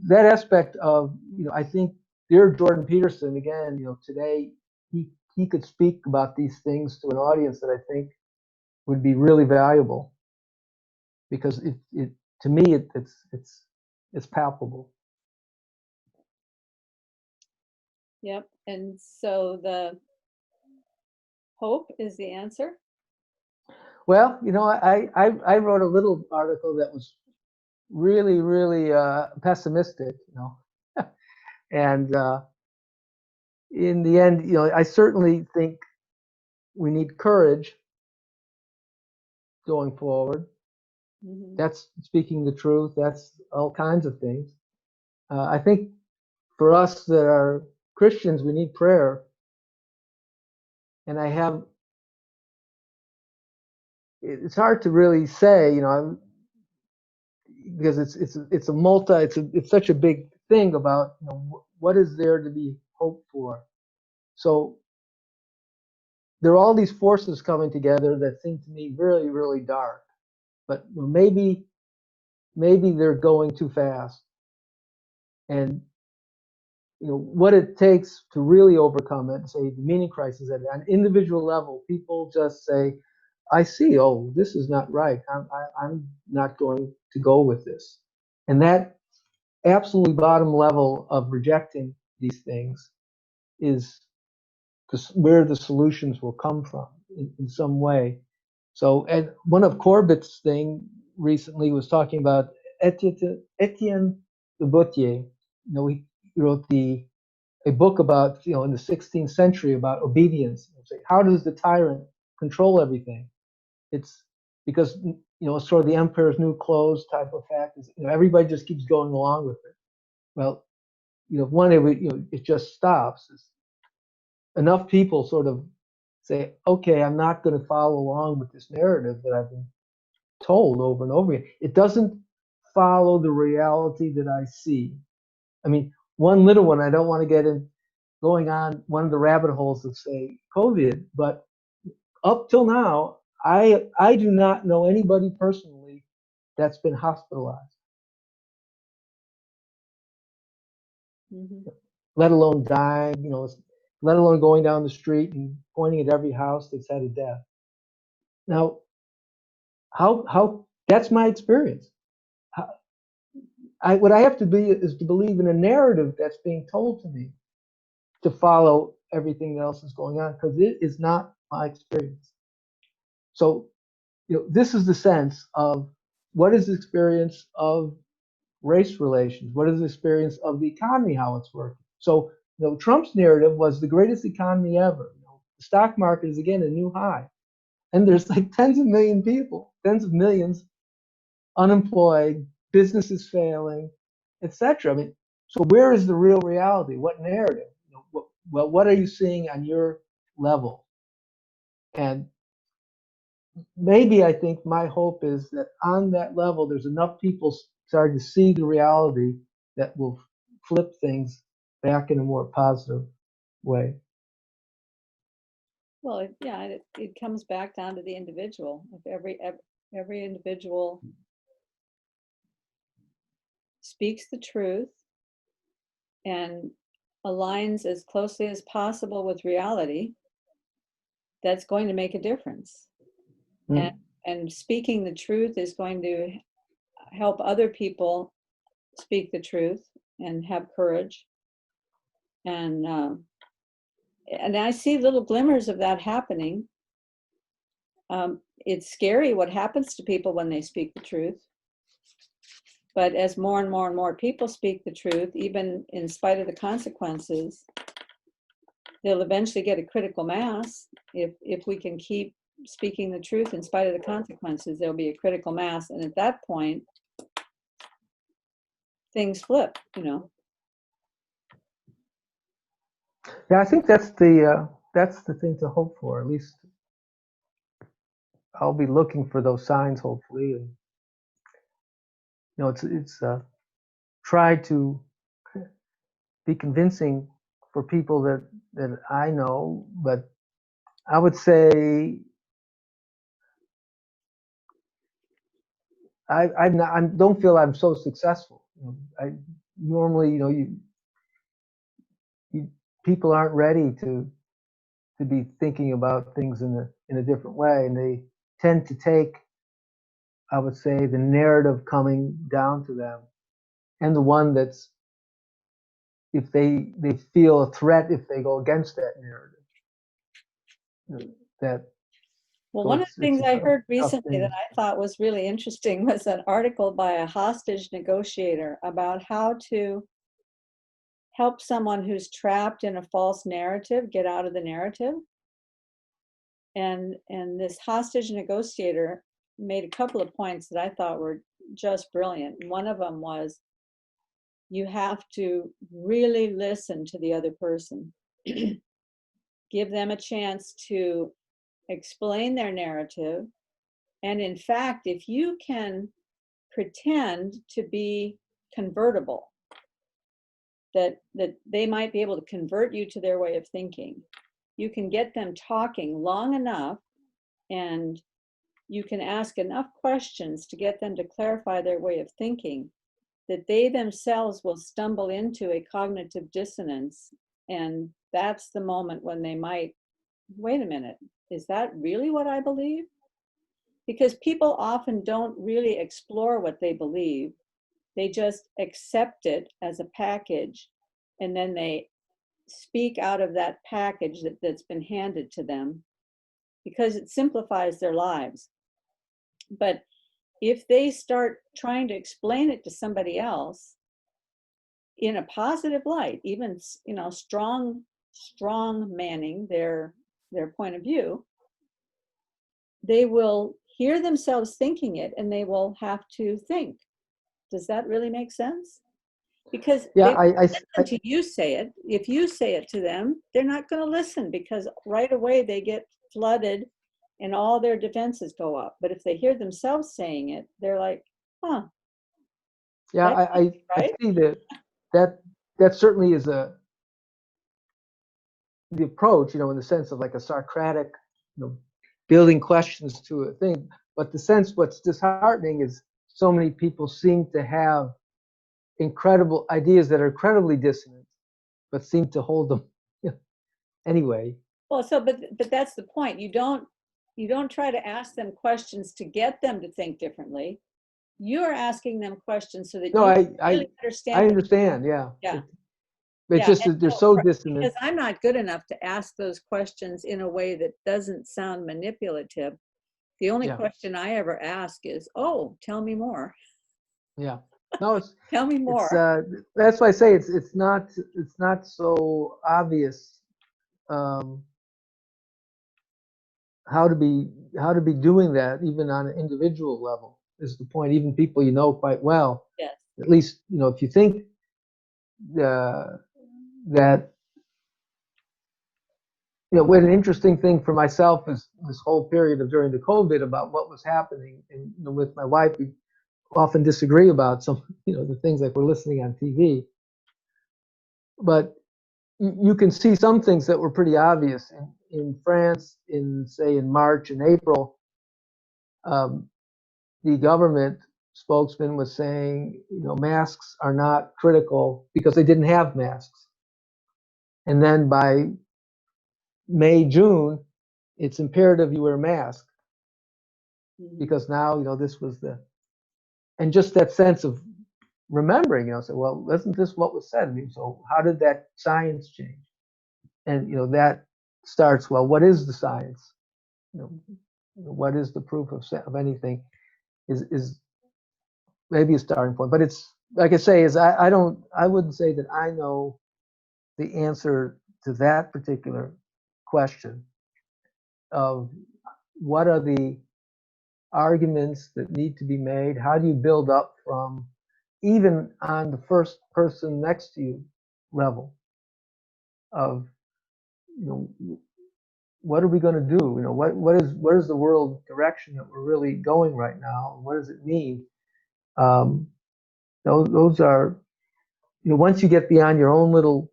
Speaker 2: that aspect of, I think dear Jordan Peterson, again, today he could speak about these things to an audience that I think would be really valuable, because it to me it's palpable.
Speaker 1: Yep. And so the hope is the answer.
Speaker 2: Well, I wrote a little article that was really, really pessimistic, and in the end, I certainly think we need courage going forward.
Speaker 1: Mm-hmm.
Speaker 2: That's speaking the truth. That's all kinds of things. I think for us that are Christians, we need prayer. And it's hard to really say, because it's such a big thing about, what is there to be hoped for. So there are all these forces coming together that seem to me really, really dark. But maybe they're going too fast. And what it takes to really overcome it, say the meaning crisis at an individual level, people just say, I see, oh, this is not right. I'm not going to go with this. And that absolutely bottom level of rejecting these things is where the solutions will come from in some way. So, and one of Corbett's thing recently was talking about Etienne de Boutier. He wrote a book about, in the 16th century about obedience. How does the tyrant control everything? It's because, sort of the emperor's new clothes type of fact is, everybody just keeps going along with it. Well, one, it just stops. Enough people sort of say, okay, I'm not going to follow along with this narrative that I've been told over and over again. It doesn't follow the reality that I see. I mean, one little one, I don't want to get in going on one of the rabbit holes of, say, COVID, but up till now, I do not know anybody personally that's been hospitalized,
Speaker 1: Mm-hmm.
Speaker 2: let alone dying, let alone going down the street and pointing at every house that's had a death. Now, how that's my experience. What I have to be is to believe in a narrative that's being told to me to follow everything else that's going on, because it is not my experience. So, this is the sense of what is the experience of race relations? What is the experience of the economy, how it's working? So, Trump's narrative was the greatest economy ever. The stock market is again a new high. And there's like tens of millions unemployed, businesses failing, etc. I mean, so where is the real reality? What narrative? What are you seeing on your level? And maybe I think my hope is that on that level, there's enough people starting to see the reality that will flip things back in a more positive way.
Speaker 1: Well, it comes back down to the individual. If every individual speaks the truth and aligns as closely as possible with reality, that's going to make a difference.
Speaker 2: Mm.
Speaker 1: And speaking the truth is going to help other people speak the truth and have courage. And I see little glimmers of that happening. It's scary what happens to people when they speak the truth. But as more and more and more people speak the truth, even in spite of the consequences, they'll eventually get a critical mass. If we can keep speaking the truth in spite of the consequences, there'll be a critical mass. And at that point, things flip,
Speaker 2: Yeah, I think that's the thing to hope for. At least I'll be looking for those signs, hopefully. And it's try to be convincing for people that I know, but I would say I don't feel I'm so successful. I normally, people aren't ready to be thinking about things in a different way, and they tend to take, I would say, the narrative coming down to them, and the one that's, if they feel a threat if they go against that narrative. That
Speaker 1: Well,
Speaker 2: so
Speaker 1: one of
Speaker 2: it's
Speaker 1: the things
Speaker 2: a
Speaker 1: I
Speaker 2: tough,
Speaker 1: heard
Speaker 2: tough
Speaker 1: recently that
Speaker 2: thing.
Speaker 1: I thought was really interesting was an article by a hostage negotiator about how to help someone who's trapped in a false narrative get out of the narrative. And this hostage negotiator made a couple of points that I thought were just brilliant. One of them was, you have to really listen to the other person. Give them a chance to explain their narrative. And in fact, if you can pretend to be convertible, that they might be able to convert you to their way of thinking, you can get them talking long enough, and you can ask enough questions to get them to clarify their way of thinking, that they themselves will stumble into a cognitive dissonance. And that's the moment when they might, wait a minute, is that really what I believe? Because people often don't really explore what they believe. They just accept it as a package, and then they speak out of that package that's been handed to them because it simplifies their lives. But if they start trying to explain it to somebody else in a positive light, even strong manning their point of view, they will hear themselves thinking it, and they will have to think, does that really make sense? Because
Speaker 2: Yeah,
Speaker 1: they listen to you say it. If you say it to them, they're not going to listen, because right away they get flooded and all their defenses go up. But if they hear themselves saying it, they're like, huh,
Speaker 2: yeah,
Speaker 1: that's
Speaker 2: I
Speaker 1: right.
Speaker 2: see that certainly is the approach, in the sense of like a Socratic, building questions to a thing. But the sense, what's disheartening is so many people seem to have incredible ideas that are incredibly dissonant, but seem to hold them anyway.
Speaker 1: Well, but that's the point. You don't try to ask them questions to get them to think differently. You're asking them questions so that
Speaker 2: No,
Speaker 1: you
Speaker 2: I
Speaker 1: really
Speaker 2: I
Speaker 1: understand what.
Speaker 2: understand. Yeah,
Speaker 1: Yeah.
Speaker 2: it's
Speaker 1: Yeah,
Speaker 2: just
Speaker 1: and
Speaker 2: that they're
Speaker 1: so,
Speaker 2: so
Speaker 1: right,
Speaker 2: dissonant.
Speaker 1: because I'm not good enough to ask those questions in a way that doesn't sound manipulative. The only
Speaker 2: Yeah,
Speaker 1: question I ever ask is, "Oh, tell me more.
Speaker 2: yeah. No,
Speaker 1: Tell me
Speaker 2: it's
Speaker 1: more."
Speaker 2: that's why I say it's not so obvious, um, how to be doing that even on an individual level is the point. Even people you know quite well,
Speaker 1: Yes.
Speaker 2: at least if you think uh, that what an interesting thing for myself is this whole period of during the COVID about what was happening, and with my wife we often disagree about some the things like we're listening on TV, but you can see some things that were pretty obvious in France in March and April. um, the government spokesman was saying, masks are not critical because they didn't have masks. And then by May, June, it's imperative you wear a mask because now, this was and just that sense of remembering, say, well, isn't this what was said? I mean, so how did that science change? And, that starts, well, what is the science? What is the proof of anything is maybe a starting point. But it's like I say, is I wouldn't say that I know the answer to that particular question of what are the arguments that need to be made. How do you build up from even on the first person next to you level of what are we going to do? What is the world direction that we're really going right now? What does it mean? Um, those are once you get beyond your own little,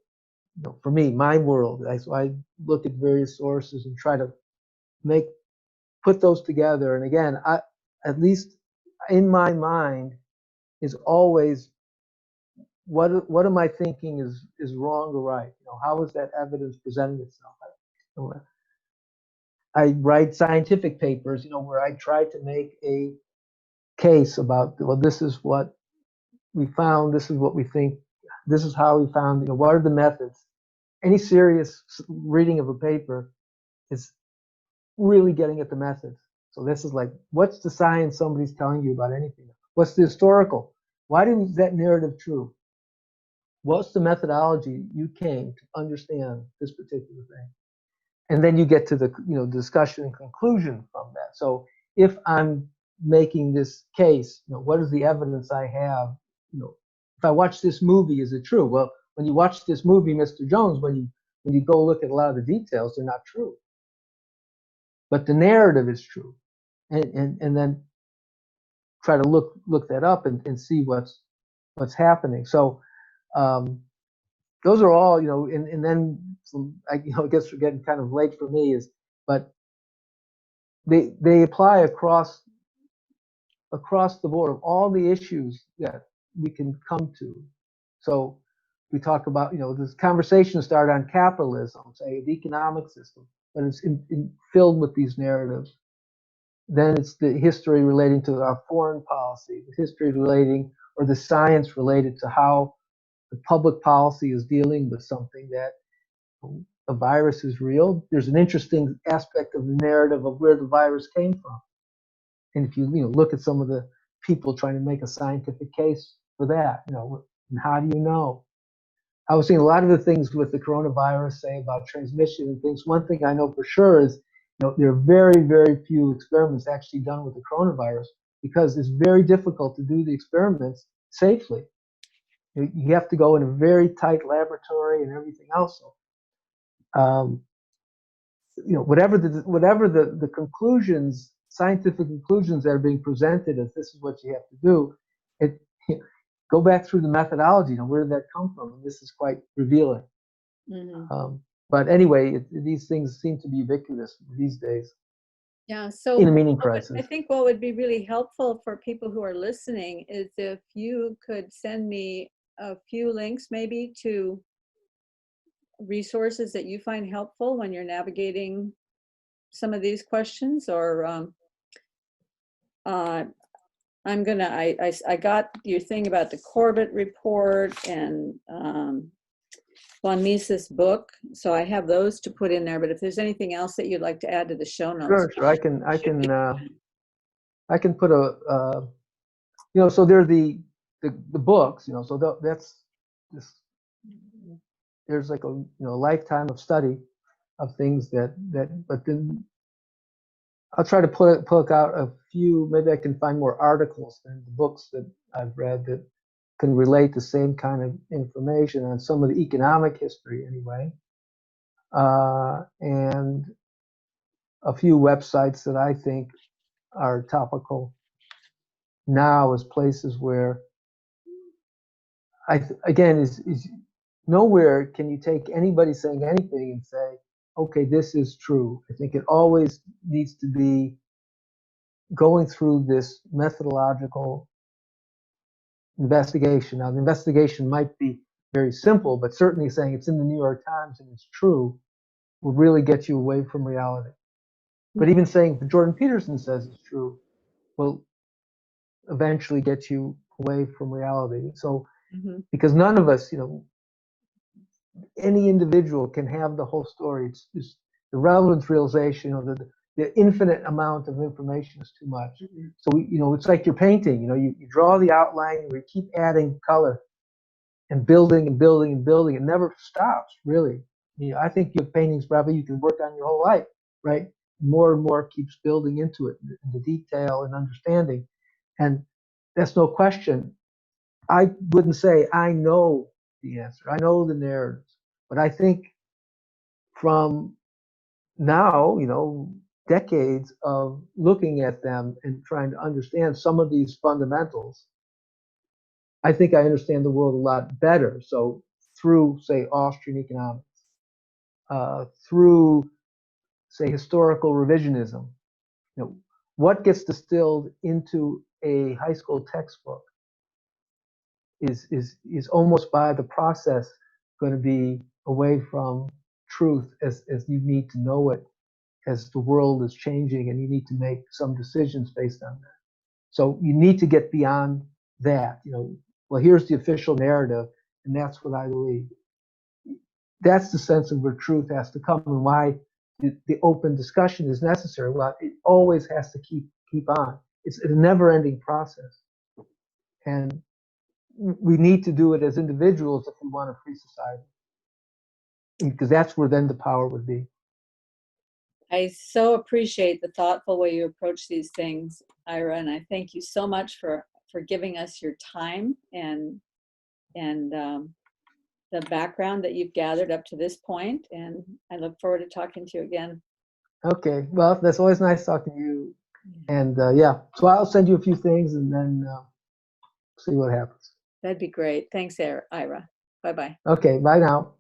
Speaker 2: for me, my world, so I look at various sources and try to put those together. And again, at least in my mind, is always what am I thinking is wrong or right? How is that evidence presenting itself? I write scientific papers, where I try to make a case about, well, this is what we found, this is what we think, this is how we found, what are the methods? Any serious reading of a paper is really getting at the methods. So this is like, what's the science somebody's telling you about anything? What's the historical? Why is that narrative true? What's the methodology you came to understand this particular thing? And then you get to the discussion and conclusion from that. So if I'm making this case, what is the evidence I have? If I watch this movie, is it true? Well, when you watch this movie, Mr. Jones, when you go look at a lot of the details, they're not true. But the narrative is true, and then try to look that up and see what's happening. So those are all, and then I guess we're getting kind of late for me, but they apply across the board of all the issues that we can come to. So we talk about, this conversation started on capitalism, say the economic system, but it's filled with these narratives. Then it's the history relating to our foreign policy, the history relating, or the science related to how the public policy is dealing with something that a virus is real. There's an interesting aspect of the narrative of where the virus came from. And if you look at some of the people trying to make a scientific case for that, and how do you know? I was seeing a lot of the things with the coronavirus, say about transmission and things. One thing I know for sure is, there are very, very few experiments actually done with the coronavirus because it's very difficult to do the experiments safely. You have to go in a very tight laboratory and everything else. Whatever the conclusions, scientific conclusions that are being presented as this is what you have to do, go back through the methodology. Where did that come from? And this is quite revealing. Mm-hmm. But anyway, these things seem to be ubiquitous these days.
Speaker 1: Yeah. So
Speaker 2: in a meaning crisis,
Speaker 1: I think what would be really helpful for people who are listening is if you could send me a few links, maybe to resources that you find helpful when you're navigating some of these questions, or I'm gonna, I got your thing about the Corbett report and von Mises' book, so I have those to put in there. But if there's anything else that you'd like to add to the show notes,
Speaker 2: sure. I can put so they're the books, so that's this. There's like a lifetime of study of things that but then I'll try to pull out a few. Maybe I can find more articles than the books that I've read that can relate the same kind of information on some of the economic history anyway, and a few websites that I think are topical now as places where again is nowhere can you take anybody saying anything and say, okay, this is true. I think it always needs to be going through this methodological investigation. Now, the investigation might be very simple, but certainly saying it's in the New York Times and it's true will really get you away from reality. But even saying that Jordan Peterson says it's true will eventually get you away from reality. So, because none of us, any individual can have the whole story. It's just the relevance realization, the infinite amount of information is too much. So it's like you're painting. You draw the outline, you keep adding color and building and building and building. It never stops, really. I think your paintings probably you can work on your whole life, right? More and more keeps building into it, the detail and understanding, and that's no question. I wouldn't say I know the answer. I know the narratives, but I think from now, decades of looking at them and trying to understand some of these fundamentals, I think I understand the world a lot better. So through, say, Austrian economics, through, say, historical revisionism, what gets distilled into a high school textbook is almost by the process going to be away from truth as you need to know it, as the world is changing and you need to make some decisions based on that. So you need to get beyond that. Well, here's the official narrative, and that's what I believe. That's the sense of where truth has to come, and why the open discussion is necessary. Well, it always has to keep on. It's a never-ending process, and we need to do it as individuals if we want a free society, because that's where then the power would be.
Speaker 1: I so appreciate the thoughtful way you approach these things, Ira, and I thank you so much for giving us your time and the background that you've gathered up to this point. And I look forward to talking to you again.
Speaker 2: Okay, well, that's always nice talking to you. And yeah, so I'll send you a few things and then see what happens.
Speaker 1: That'd be great. Thanks, Ira. Bye-bye.
Speaker 2: Okay, bye now.